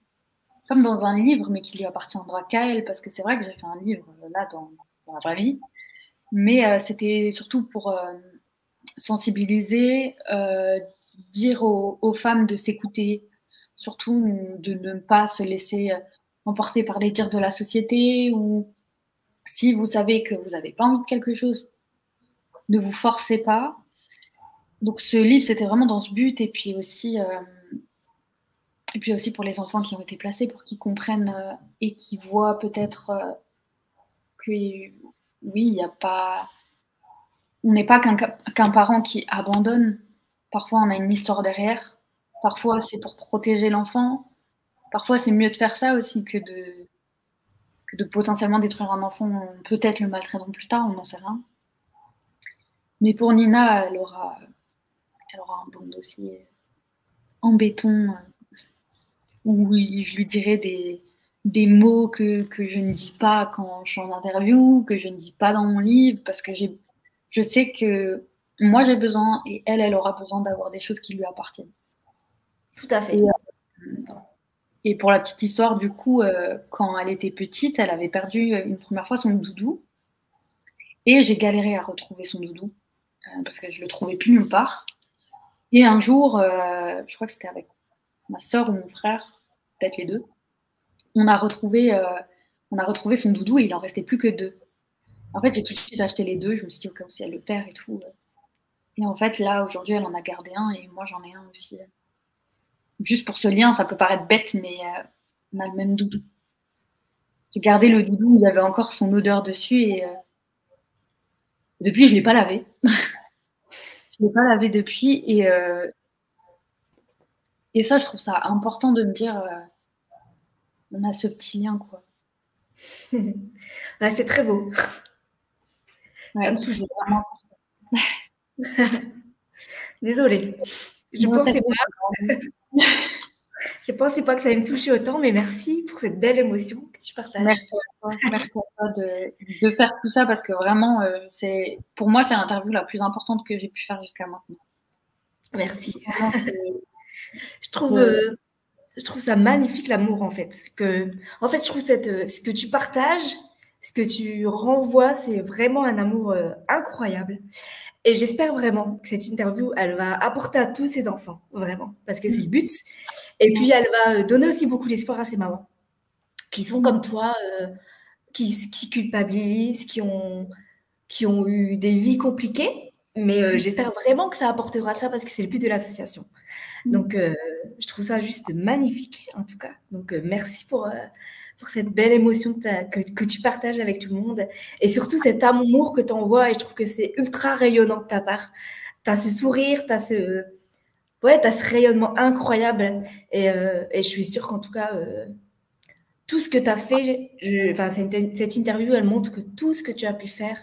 dans un livre, mais qui lui appartiendra qu'à elle, parce que c'est vrai que j'ai fait un livre là dans la vraie vie, mais c'était surtout pour sensibiliser, dire aux femmes de s'écouter, surtout de ne pas se laisser emporter par les dires de la société, ou si vous savez que vous n'avez pas envie de quelque chose, ne vous forcez pas. Donc ce livre, c'était vraiment dans ce but, et puis aussi pour les enfants qui ont été placés, pour qu'ils comprennent et qu'ils voient peut-être que oui, il n'y a pas... On n'est pas qu'un parent qui abandonne. Parfois, on a une histoire derrière. Parfois, c'est pour protéger l'enfant. Parfois, c'est mieux de faire ça aussi que de potentiellement détruire un enfant, peut-être le maltraitant plus tard, on n'en sait rien. Mais pour Nina, elle aura un bon dossier en béton où je lui dirai des mots que je ne dis pas quand je suis en interview, que je ne dis pas dans mon livre, parce que je sais que moi j'ai besoin et elle aura besoin d'avoir des choses qui lui appartiennent. Tout à fait. Et pour la petite histoire, du coup, quand elle était petite, elle avait perdu une première fois son doudou. Et j'ai galéré à retrouver son doudou. parce que je le trouvais plus nulle part. Et un jour, je crois que c'était avec ma sœur ou mon frère, peut-être les deux, on a retrouvé son doudou et il en restait plus que 2. En fait, j'ai tout de suite acheté les 2. Je me suis dit, au cas où si elle le perd et tout. Et en fait, là, aujourd'hui, elle en a gardé un et moi, j'en ai un aussi. Juste pour ce lien, ça peut paraître bête, mais on a le même doudou. J'ai gardé le doudou, il y avait encore son odeur dessus et depuis, je ne l'ai pas lavé. Je ne l'ai pas lavé depuis et ça, je trouve ça important de me dire, on a ce petit lien, quoi. C'est très beau. Ouais, Ça me touche vraiment. Désolée. Je pensais pas que ça allait me toucher autant, mais merci pour cette belle émotion que tu partages. Merci à toi de faire tout ça parce que vraiment, pour moi, c'est l'interview la plus importante que j'ai pu faire jusqu'à maintenant. Merci. Je trouve ça magnifique, l'amour, en fait. Je trouve ce que tu partages, ce que tu renvoies, c'est vraiment un amour incroyable. Et j'espère vraiment que cette interview, elle va apporter à tous ces enfants, vraiment, parce que c'est le but. Et puis, elle va donner aussi beaucoup d'espoir à ces mamans qui sont comme toi, qui culpabilisent, qui ont eu des vies compliquées. Mais j'espère vraiment que ça apportera ça parce que c'est le but de l'association. Donc, je trouve ça juste magnifique, en tout cas. Donc, merci pour cette belle émotion que tu partages avec tout le monde. Et surtout, cet amour que tu envoies. Et je trouve que c'est ultra rayonnant de ta part. Tu as ce sourire, tu as t'as ce rayonnement incroyable. Et je suis sûre qu'en tout cas, tout ce que tu as fait, cette interview, elle montre que tout ce que tu as pu faire,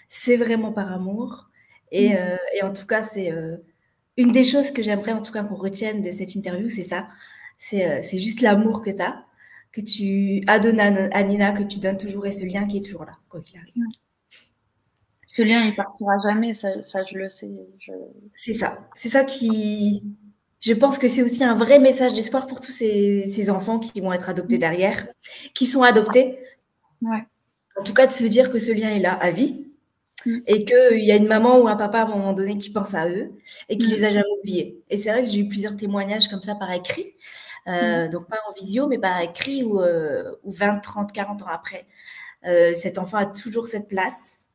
c'est vraiment par amour. Et en tout cas, c'est une des choses que j'aimerais en tout cas qu'on retienne de cette interview, c'est ça. C'est juste l'amour que tu as, que tu as donné à Nina, que tu donnes toujours et ce lien qui est toujours là, quoi qu'il arrive. Ce lien, il partira jamais, ça je le sais. C'est ça. C'est ça qui... Je pense que c'est aussi un vrai message d'espoir pour tous ces enfants qui vont être adoptés derrière, qui sont adoptés. Ouais. En tout cas, de se dire que ce lien est là à vie et qu'il y a une maman ou un papa à un moment donné qui pense à eux et qui les a jamais oubliés. Et c'est vrai que j'ai eu plusieurs témoignages comme ça par écrit, donc pas en visio, mais par écrit où 20, 30, 40 ans après, cet enfant a toujours cette place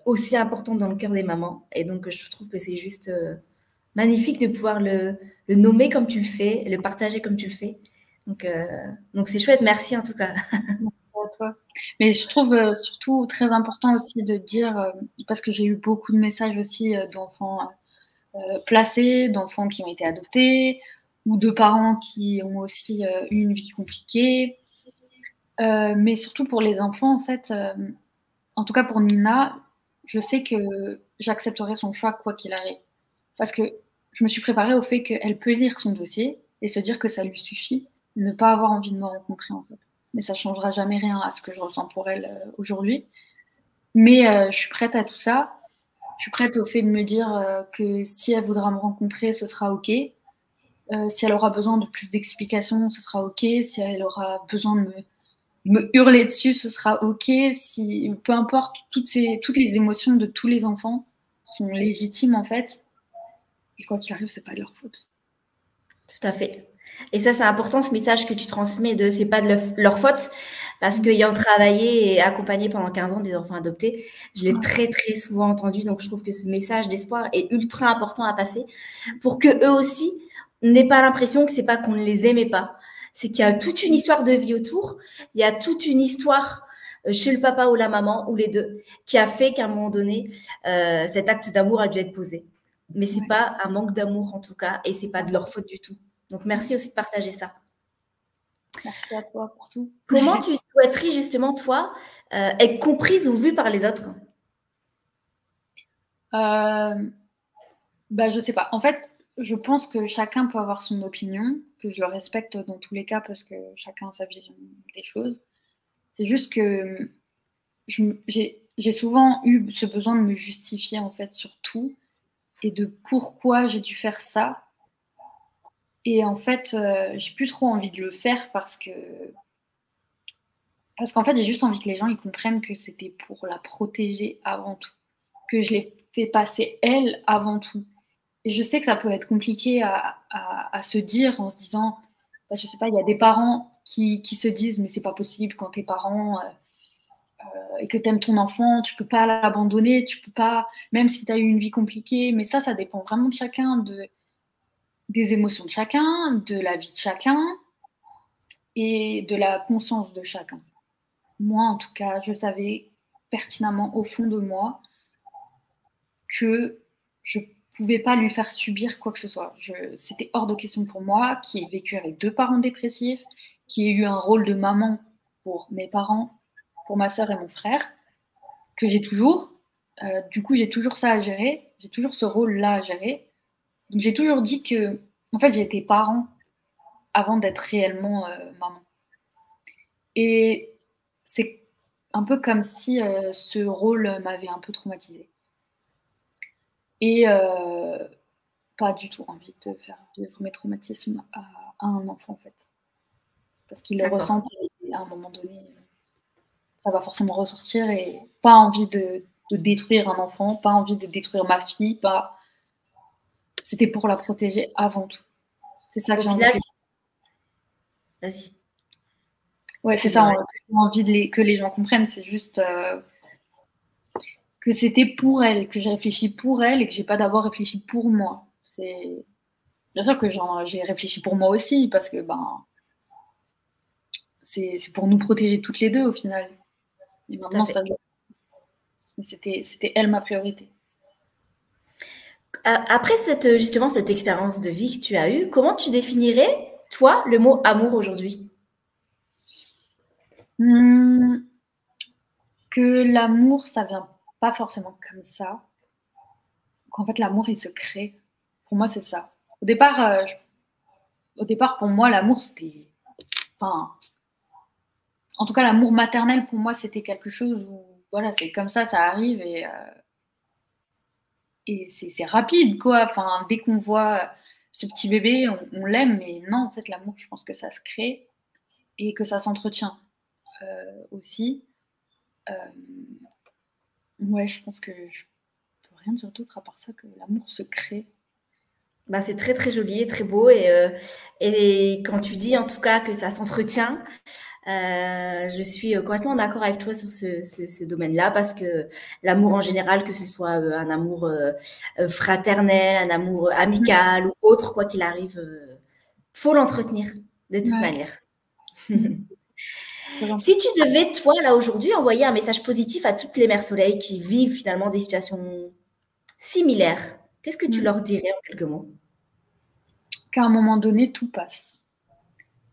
aussi importante dans le cœur des mamans. Et donc, je trouve que c'est juste magnifique de pouvoir le nommer comme tu le fais, le partager comme tu le fais. Donc c'est chouette. Merci en tout cas. À toi. Mais je trouve surtout très important aussi de dire, parce que j'ai eu beaucoup de messages aussi d'enfants placés, d'enfants qui ont été adoptés, ou de parents qui ont aussi eu une vie compliquée. Mais surtout pour les enfants, en fait, en tout cas pour Nina, je sais que j'accepterai son choix quoi qu'il arrive. Parce que je me suis préparée au fait qu'elle peut lire son dossier et se dire que ça lui suffit, ne pas avoir envie de me rencontrer en fait. Mais ça ne changera jamais rien à ce que je ressens pour elle aujourd'hui. Mais je suis prête à tout ça. Je suis prête au fait de me dire que si elle voudra me rencontrer, ce sera OK. Si elle aura besoin de plus d'explications, ce sera OK. Si elle aura besoin de me hurler dessus, ce sera OK. Peu importe, toutes les émotions de tous les enfants sont légitimes en fait. Et quoi qu'il arrive, c'est pas de leur faute. Tout à fait. Et ça, c'est important, ce message que tu transmets de c'est pas de leur faute, parce qu'ayant travaillé et accompagné pendant 15 ans des enfants adoptés, je l'ai très, très souvent entendu. Donc, je trouve que ce message d'espoir est ultra important à passer pour que eux aussi n'aient pas l'impression que c'est pas qu'on ne les aimait pas. C'est qu'il y a toute une histoire de vie autour. Il y a toute une histoire chez le papa ou la maman, ou les deux, qui a fait qu'à un moment donné, cet acte d'amour a dû être posé. Mais c'est pas un manque d'amour en tout cas, et c'est pas de leur faute du tout. Donc merci aussi de partager ça. Merci à toi pour tout. Comment tu souhaiterais justement toi être comprise ou vue par les autres? Je sais pas. En fait, je pense que chacun peut avoir son opinion, que je le respecte dans tous les cas parce que chacun a sa vision des choses. C'est juste que j'ai souvent eu ce besoin de me justifier en fait sur tout et de pourquoi j'ai dû faire ça. Et en fait, j'ai plus trop envie de le faire parce qu'en fait, j'ai juste envie que les gens ils comprennent que c'était pour la protéger avant tout. Que je l'ai fait passer elle avant tout. Et je sais que ça peut être compliqué à se dire en se disant, bah, je sais pas, il y a des parents qui se disent mais c'est pas possible quand t'es parent et que t'aimes ton enfant, tu peux pas l'abandonner, tu peux pas, même si t'as eu une vie compliquée, mais ça dépend vraiment de chacun, des émotions de chacun, de la vie de chacun et de la conscience de chacun. Moi, en tout cas, je savais pertinemment au fond de moi que je pouvais pas lui faire subir quoi que ce soit. C'était hors de question pour moi, qui ai vécu avec 2 parents dépressifs, qui ai eu un rôle de maman pour mes parents, pour ma sœur et mon frère, que j'ai toujours. Du coup, j'ai toujours ça à gérer, j'ai toujours ce rôle-là à gérer. Donc, j'ai toujours dit que, en fait, j'ai été parent avant d'être réellement maman. Et c'est un peu comme si ce rôle m'avait un peu traumatisée. Et pas du tout envie de faire vivre mes traumatismes à un enfant, en fait. Parce qu'il le ressent et à un moment donné, ça va forcément ressortir et pas envie de détruire un enfant, pas envie de détruire ma fille, pas. C'était pour la protéger avant tout. C'est ça que j'ai envie de. Vas-y. Ouais, c'est ça, j'ai envie que les gens comprennent, c'est juste que c'était pour elle, que j'ai réfléchi pour elle et que j'ai pas d'abord réfléchi pour moi. C'est bien sûr que j'ai réfléchi pour moi aussi parce que c'est pour nous protéger toutes les deux au final. Et maintenant, c'était elle ma priorité. Après justement cette expérience de vie que tu as eue, comment tu définirais, toi, le mot amour aujourd'hui? Que l'amour, ça vient pas forcément comme ça. Qu'en fait, l'amour, il se crée. Pour moi, c'est ça. Au départ, pour moi, l'amour, c'était. Enfin, en tout cas, l'amour maternel, pour moi, c'était quelque chose où, voilà, c'est comme ça arrive et c'est rapide, quoi. Enfin, dès qu'on voit ce petit bébé, on l'aime, mais non, en fait, l'amour, je pense que ça se crée et que ça s'entretient aussi. Ouais, je pense que je peux rien dire d'autre à part ça, que l'amour se crée. Bah, c'est très très joli et très beau et quand tu dis en tout cas que ça s'entretient, je suis complètement d'accord avec toi sur ce domaine-là parce que l'amour en général, que ce soit un amour fraternel, un amour amical ou autre, quoi qu'il arrive, faut l'entretenir de toute manière. Si tu devais, toi, là, aujourd'hui, envoyer un message positif à toutes les mères soleil qui vivent finalement des situations similaires, qu'est-ce que tu leur dirais en quelques mots? Qu'à un moment donné, tout passe.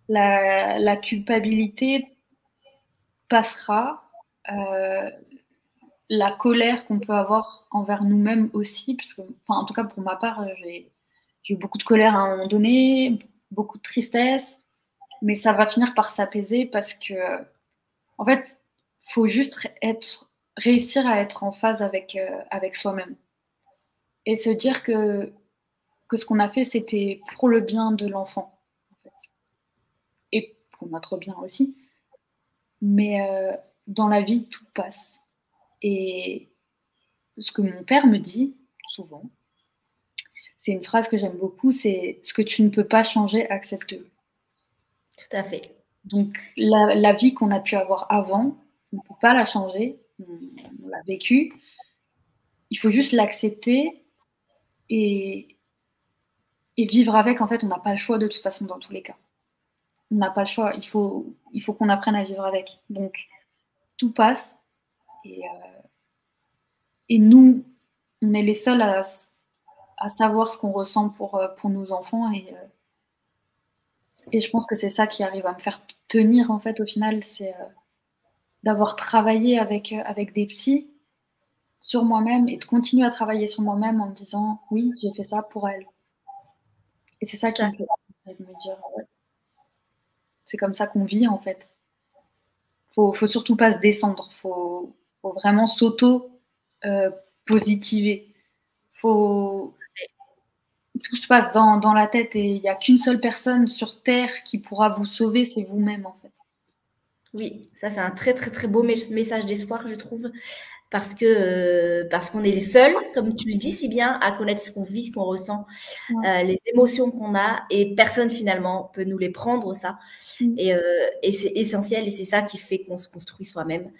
La culpabilité passera. La colère qu'on peut avoir envers nous-mêmes aussi, parce que, enfin, en tout cas pour ma part, j'ai eu beaucoup de colère à un moment donné, beaucoup de tristesse, mais ça va finir par s'apaiser parce que, en fait, faut juste réussir à être en phase avec soi-même et se dire que ce qu'on a fait, c'était pour le bien de l'enfant, en fait, et pour notre bien aussi. Mais dans la vie, tout passe. Et ce que mon père me dit souvent, c'est une phrase que j'aime beaucoup, c'est « ce que tu ne peux pas changer, accepte-le ». Tout à fait. Donc la vie qu'on a pu avoir avant, on ne peut pas la changer, on l'a vécue. Il faut juste l'accepter et vivre avec. En fait, on n'a pas le choix de toute façon dans tous les cas. On n'a pas le choix, il faut qu'on apprenne à vivre avec. Donc tout passe et nous, on est les seuls à savoir ce qu'on ressent pour nos enfants et je pense que c'est ça qui arrive à me faire tenir en fait au final, c'est d'avoir travaillé avec des psys sur moi-même et de continuer à travailler sur moi-même en me disant oui, j'ai fait ça pour elle. Et c'est ça qui me fait me dire ouais, c'est comme ça qu'on vit en fait. Faut surtout pas se descendre, faut vraiment positiver. Tout se passe dans la tête et il n'y a qu'une seule personne sur Terre qui pourra vous sauver, c'est vous-même en fait. Oui, ça c'est un très très très beau message d'espoir, je trouve. parce qu'on est les seuls, comme tu le dis si bien, à connaître ce qu'on vit, ce qu'on ressent, les émotions qu'on a, et personne finalement peut nous les prendre, ça. Et c'est essentiel, et c'est ça qui fait qu'on se construit soi-même.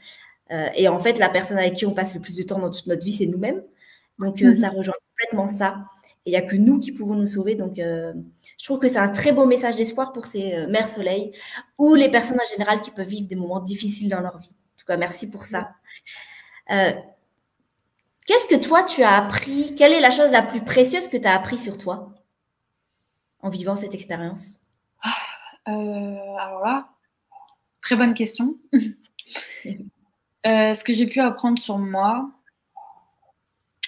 Et en fait, la personne avec qui on passe le plus de temps dans toute notre vie, c'est nous-mêmes. Donc, ça rejoint complètement ça. Et il n'y a que nous qui pouvons nous sauver. Donc, je trouve que c'est un très beau message d'espoir pour ces mères soleil ou les personnes en général qui peuvent vivre des moments difficiles dans leur vie. En tout cas, merci pour ça. Qu'est-ce que toi, tu as appris? Quelle est la chose la plus précieuse que tu as appris sur toi en vivant cette expérience? Alors là, très bonne question. Ce que j'ai pu apprendre sur moi,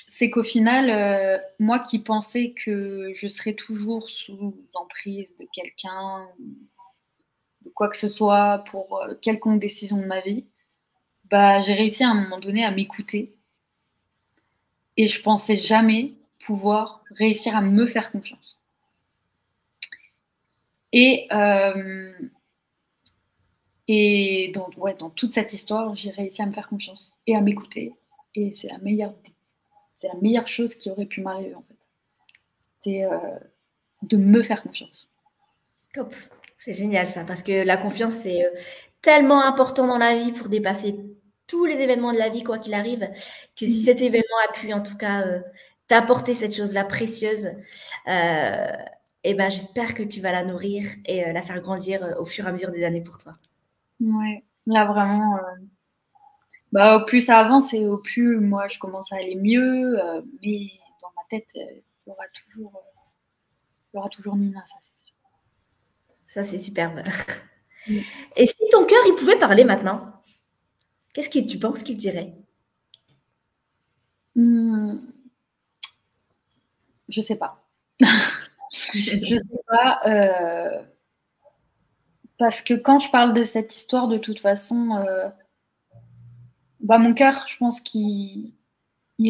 c'est qu'au final, moi qui pensais que je serais toujours sous emprise de quelqu'un, de quoi que ce soit, pour quelconque décision de ma vie, bah, j'ai réussi à un moment donné à m'écouter. Et je pensais jamais pouvoir réussir à me faire confiance. Et dans toute cette histoire, j'ai réussi à me faire confiance et à m'écouter. Et c'est la meilleure chose qui aurait pu m'arriver, en fait. C'est de me faire confiance. Top, c'est génial ça, parce que la confiance, c'est tellement important dans la vie pour dépasser tous les événements de la vie, quoi qu'il arrive, que si cet événement a pu en tout cas t'apporter cette chose-là précieuse, et ben, j'espère que tu vas la nourrir et la faire grandir au fur et à mesure des années pour toi. Ouais, là vraiment, au plus ça avance et au plus moi je commence à aller mieux, mais dans ma tête, il y aura toujours Nina, ça c'est sûr. Ça, c'est superbe. Et si ton cœur, il pouvait parler maintenant, qu'est-ce que tu penses qu'il dirait? Je sais pas. Je sais pas, parce que quand je parle de cette histoire, de toute façon, mon cœur, je pense qu'il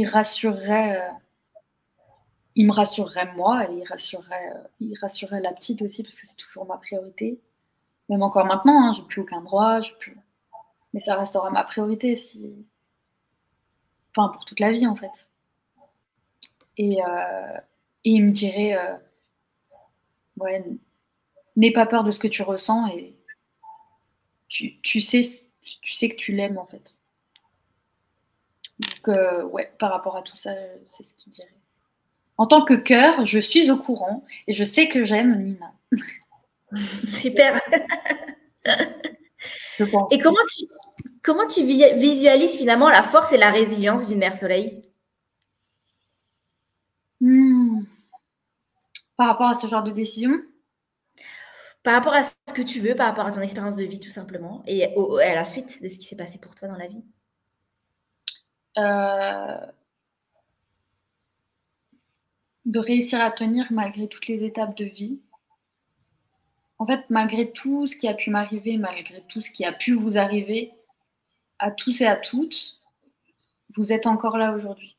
rassurerait, il me rassurerait moi, et il rassurerait la petite aussi, parce que c'est toujours ma priorité. Même encore maintenant, hein, j'ai plus aucun droit, mais ça restera ma priorité pour toute la vie en fait. Et il me dirait, ouais, n'aie pas peur de ce que tu ressens, et tu sais que tu l'aimes en fait. Donc ouais, par rapport à tout ça, c'est ce qu'il dirait. En tant que cœur, je suis au courant et je sais que j'aime Nina. Super. Je pense. Et comment tu visualises finalement la force et la résilience d'une mère soleil? Par rapport à ce genre de décision? Par rapport à ce que tu veux, par rapport à ton expérience de vie tout simplement, et à la suite de ce qui s'est passé pour toi dans la vie. De réussir à tenir malgré toutes les étapes de vie. En fait, malgré tout ce qui a pu m'arriver, malgré tout ce qui a pu vous arriver, à tous et à toutes, vous êtes encore là aujourd'hui.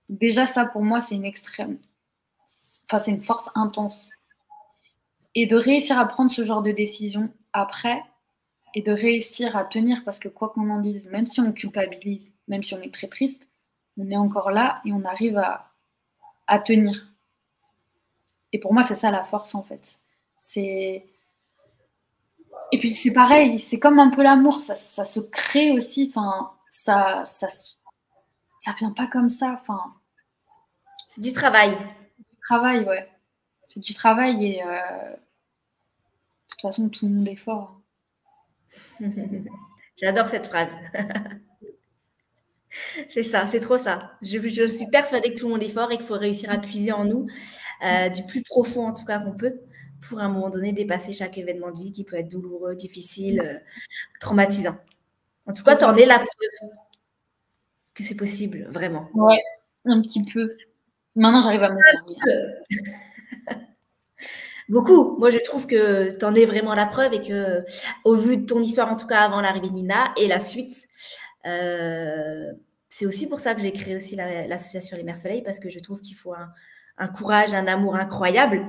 Déjà, ça, pour moi, c'est c'est une force intense. Et de réussir à prendre ce genre de décision après, et de réussir à tenir, parce que quoi qu'on en dise, même si on culpabilise, même si on est très triste, on est encore là et on arrive à tenir. Et pour moi, c'est ça la force, en fait. Et puis c'est pareil, c'est comme un peu l'amour, ça se crée aussi, ça vient pas comme ça, C'est du travail. Du travail, ouais. C'est du travail, et de toute façon, tout le monde est fort. J'adore cette phrase. C'est ça, c'est trop ça. Je suis persuadée que tout le monde est fort et qu'il faut réussir à puiser en nous, du plus profond en tout cas qu'on peut, pour à un moment donné dépasser chaque événement de vie qui peut être douloureux, difficile, traumatisant. En tout cas, t'en es la preuve que c'est possible, vraiment. Ouais, un petit peu. Maintenant, j'arrive à me dire. Beaucoup. Moi, je trouve que tu en es vraiment la preuve, et que, au vu de ton histoire, en tout cas avant l'arrivée de Nina et la suite, c'est aussi pour ça que j'ai créé aussi l'association Les Mères Soleil, parce que je trouve qu'il faut un courage, un amour incroyable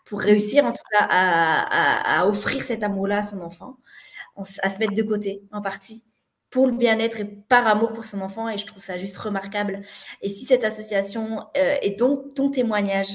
pour réussir en tout cas à offrir cet amour-là à son enfant, à se mettre de côté en partie pour le bien-être et par amour pour son enfant, et je trouve ça juste remarquable. Et si cette association et donc ton témoignage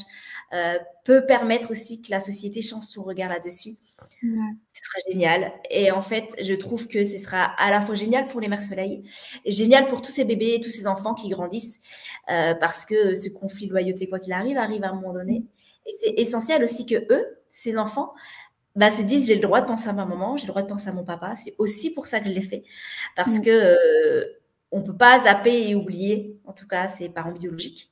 peut permettre aussi que la société change son regard là-dessus, ce sera génial. Et en fait, je trouve que ce sera à la fois génial pour les mères soleil, et génial pour tous ces bébés et tous ces enfants qui grandissent, parce que ce conflit de loyauté, quoi qu'il arrive à un moment donné. Et c'est essentiel aussi que eux, ces enfants, se disent j'ai le droit de penser à ma maman, j'ai le droit de penser à mon papa. C'est aussi pour ça que je l'ai fait, parce que on peut pas zapper et oublier, en tout cas ses parents biologiques.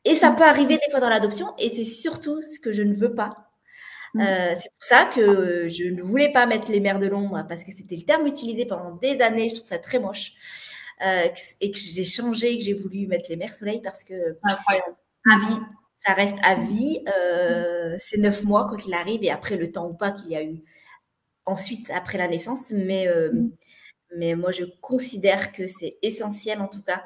Et ça peut arriver des fois dans l'adoption, et c'est surtout ce que je ne veux pas. C'est pour ça que je ne voulais pas mettre les mères de l'ombre, parce que c'était le terme utilisé pendant des années. Je trouve ça très moche. Et que j'ai changé, que j'ai voulu mettre les mères soleil, parce que incroyable. À vie, ça reste à vie. C'est 9 mois, quoi qu'il arrive, et après le temps ou pas qu'il y a eu ensuite, après la naissance. Mais moi, je considère que c'est essentiel, en tout cas,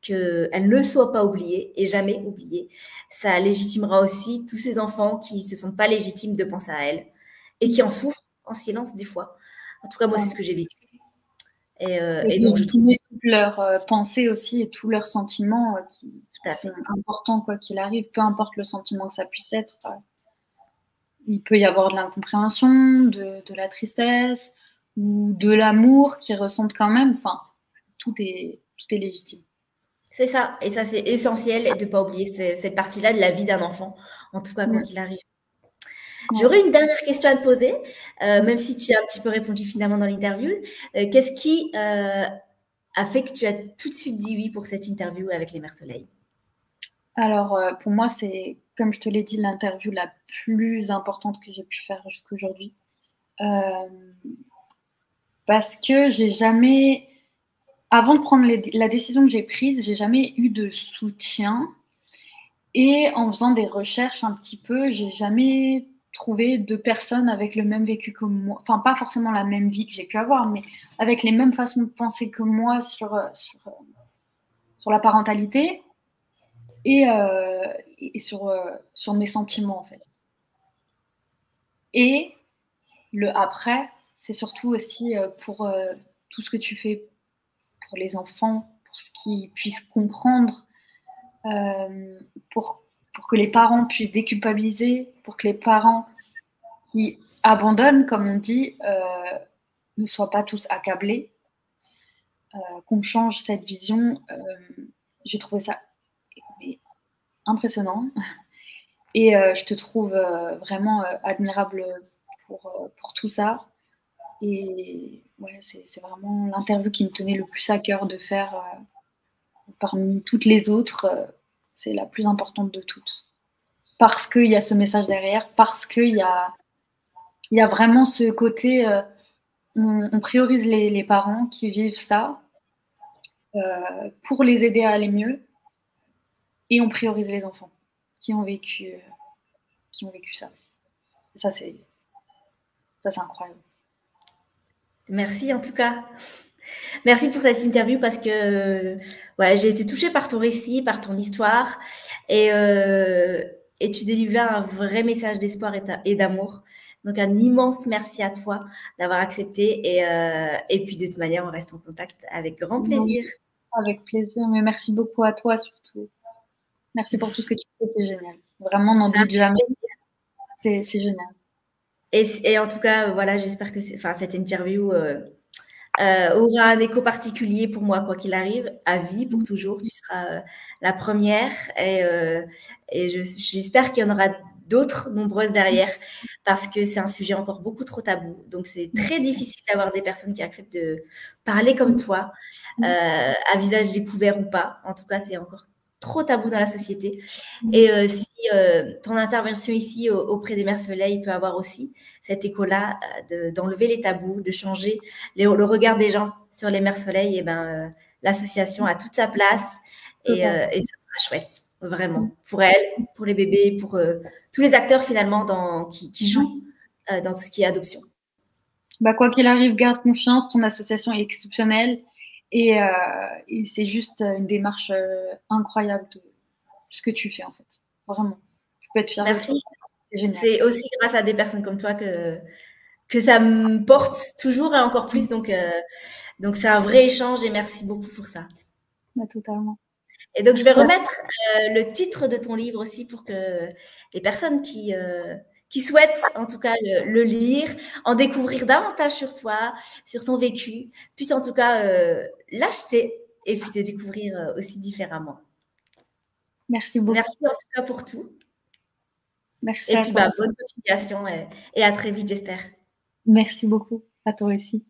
qu'elle ne soit pas oubliée, et jamais oubliée. Ça légitimera aussi tous ces enfants qui ne se sentent pas légitimes de penser à elle, et qui en souffrent en silence des fois. En tout cas, moi, c'est ce que j'ai vécu. Et donc, je trouve toutes leurs pensées aussi et tous leurs sentiments qui sont importants, quoi qu'il arrive, peu importe le sentiment que ça puisse être. Il peut y avoir de l'incompréhension, de la tristesse ou de l'amour qu'ils ressentent quand même. Enfin, tout est légitime. C'est ça. Et ça, c'est essentiel, de ne pas oublier cette partie-là de la vie d'un enfant, en tout cas, quoi qu'il arrive. J'aurais une dernière question à te poser, même si tu as un petit peu répondu finalement dans l'interview. Qu'est-ce qui a fait que tu as tout de suite dit oui pour cette interview avec les Mères Soleil? Alors, pour moi, c'est, comme je te l'ai dit, l'interview la plus importante que j'ai pu faire jusqu'à aujourd'hui. Parce que j'ai jamais, avant de prendre la décision que j'ai prise, j'ai jamais eu de soutien. Et en faisant des recherches un petit peu, j'ai jamais trouvé de personnes avec le même vécu que moi. Enfin, pas forcément la même vie que j'ai pu avoir, mais avec les mêmes façons de penser que moi sur la parentalité et sur mes sentiments, en fait. Et le après, c'est surtout aussi pour tout ce que tu fais pour les enfants, pour ce qu'ils puissent comprendre, pour que les parents puissent déculpabiliser, pour que les parents qui abandonnent, comme on dit, ne soient pas tous accablés, qu'on change cette vision. J'ai trouvé ça impressionnant. Et je te trouve vraiment admirable pour tout ça. Et ouais, c'est vraiment l'interview qui me tenait le plus à cœur de faire parmi toutes les autres. C'est la plus importante de toutes. Parce qu'il y a ce message derrière, parce qu'il y a vraiment ce côté, on priorise les parents qui vivent ça pour les aider à aller mieux, et on priorise les enfants qui ont vécu ça aussi. Et ça, c'est incroyable. Merci en tout cas. Merci pour cette interview, parce que j'ai été touchée par ton récit, par ton histoire, et tu délivres là un vrai message d'espoir et d'amour. Donc un immense merci à toi d'avoir accepté, et puis de toute manière on reste en contact avec grand plaisir. Avec plaisir, mais merci beaucoup à toi surtout. Merci pour tout ce que tu fais, c'est génial. Vraiment, n'en doute jamais. C'est génial. Et en tout cas, voilà, j'espère que cette interview aura un écho particulier pour moi, quoi qu'il arrive, à vie, pour toujours. Tu seras la première, et j'espère qu'il y en aura d'autres, nombreuses derrière, parce que c'est un sujet encore beaucoup trop tabou. Donc, c'est très difficile d'avoir des personnes qui acceptent de parler comme toi, à visage découvert ou pas. En tout cas, c'est encore trop tabou dans la société. Et si ton intervention ici auprès des Mères Soleil peut avoir aussi cet écho-là, d'enlever les tabous, de changer le regard des gens sur les Mères Soleil, et l'association a toute sa place, et ça sera chouette, vraiment, pour elle, pour les bébés, pour tous les acteurs finalement qui jouent dans tout ce qui est adoption. Quoi qu'il arrive, garde confiance, ton association est exceptionnelle, et c'est juste une démarche incroyable de ce que tu fais, en fait. Vraiment. Tu peux être fière. Merci. C'est génial. C'est aussi grâce à des personnes comme toi que que ça me porte toujours et encore plus. Donc c'est un vrai échange et merci beaucoup pour ça. Totalement. Et donc, je vais remettre le titre de ton livre aussi pour que les personnes qui souhaitent, en tout cas, le lire, en découvrir davantage sur toi, sur ton vécu, puissent en tout cas l'acheter et puis te découvrir aussi différemment. Merci beaucoup. Merci en tout cas pour tout. Merci et à puis, toi. Bonne continuation et à très vite, j'espère. Merci beaucoup. À toi aussi.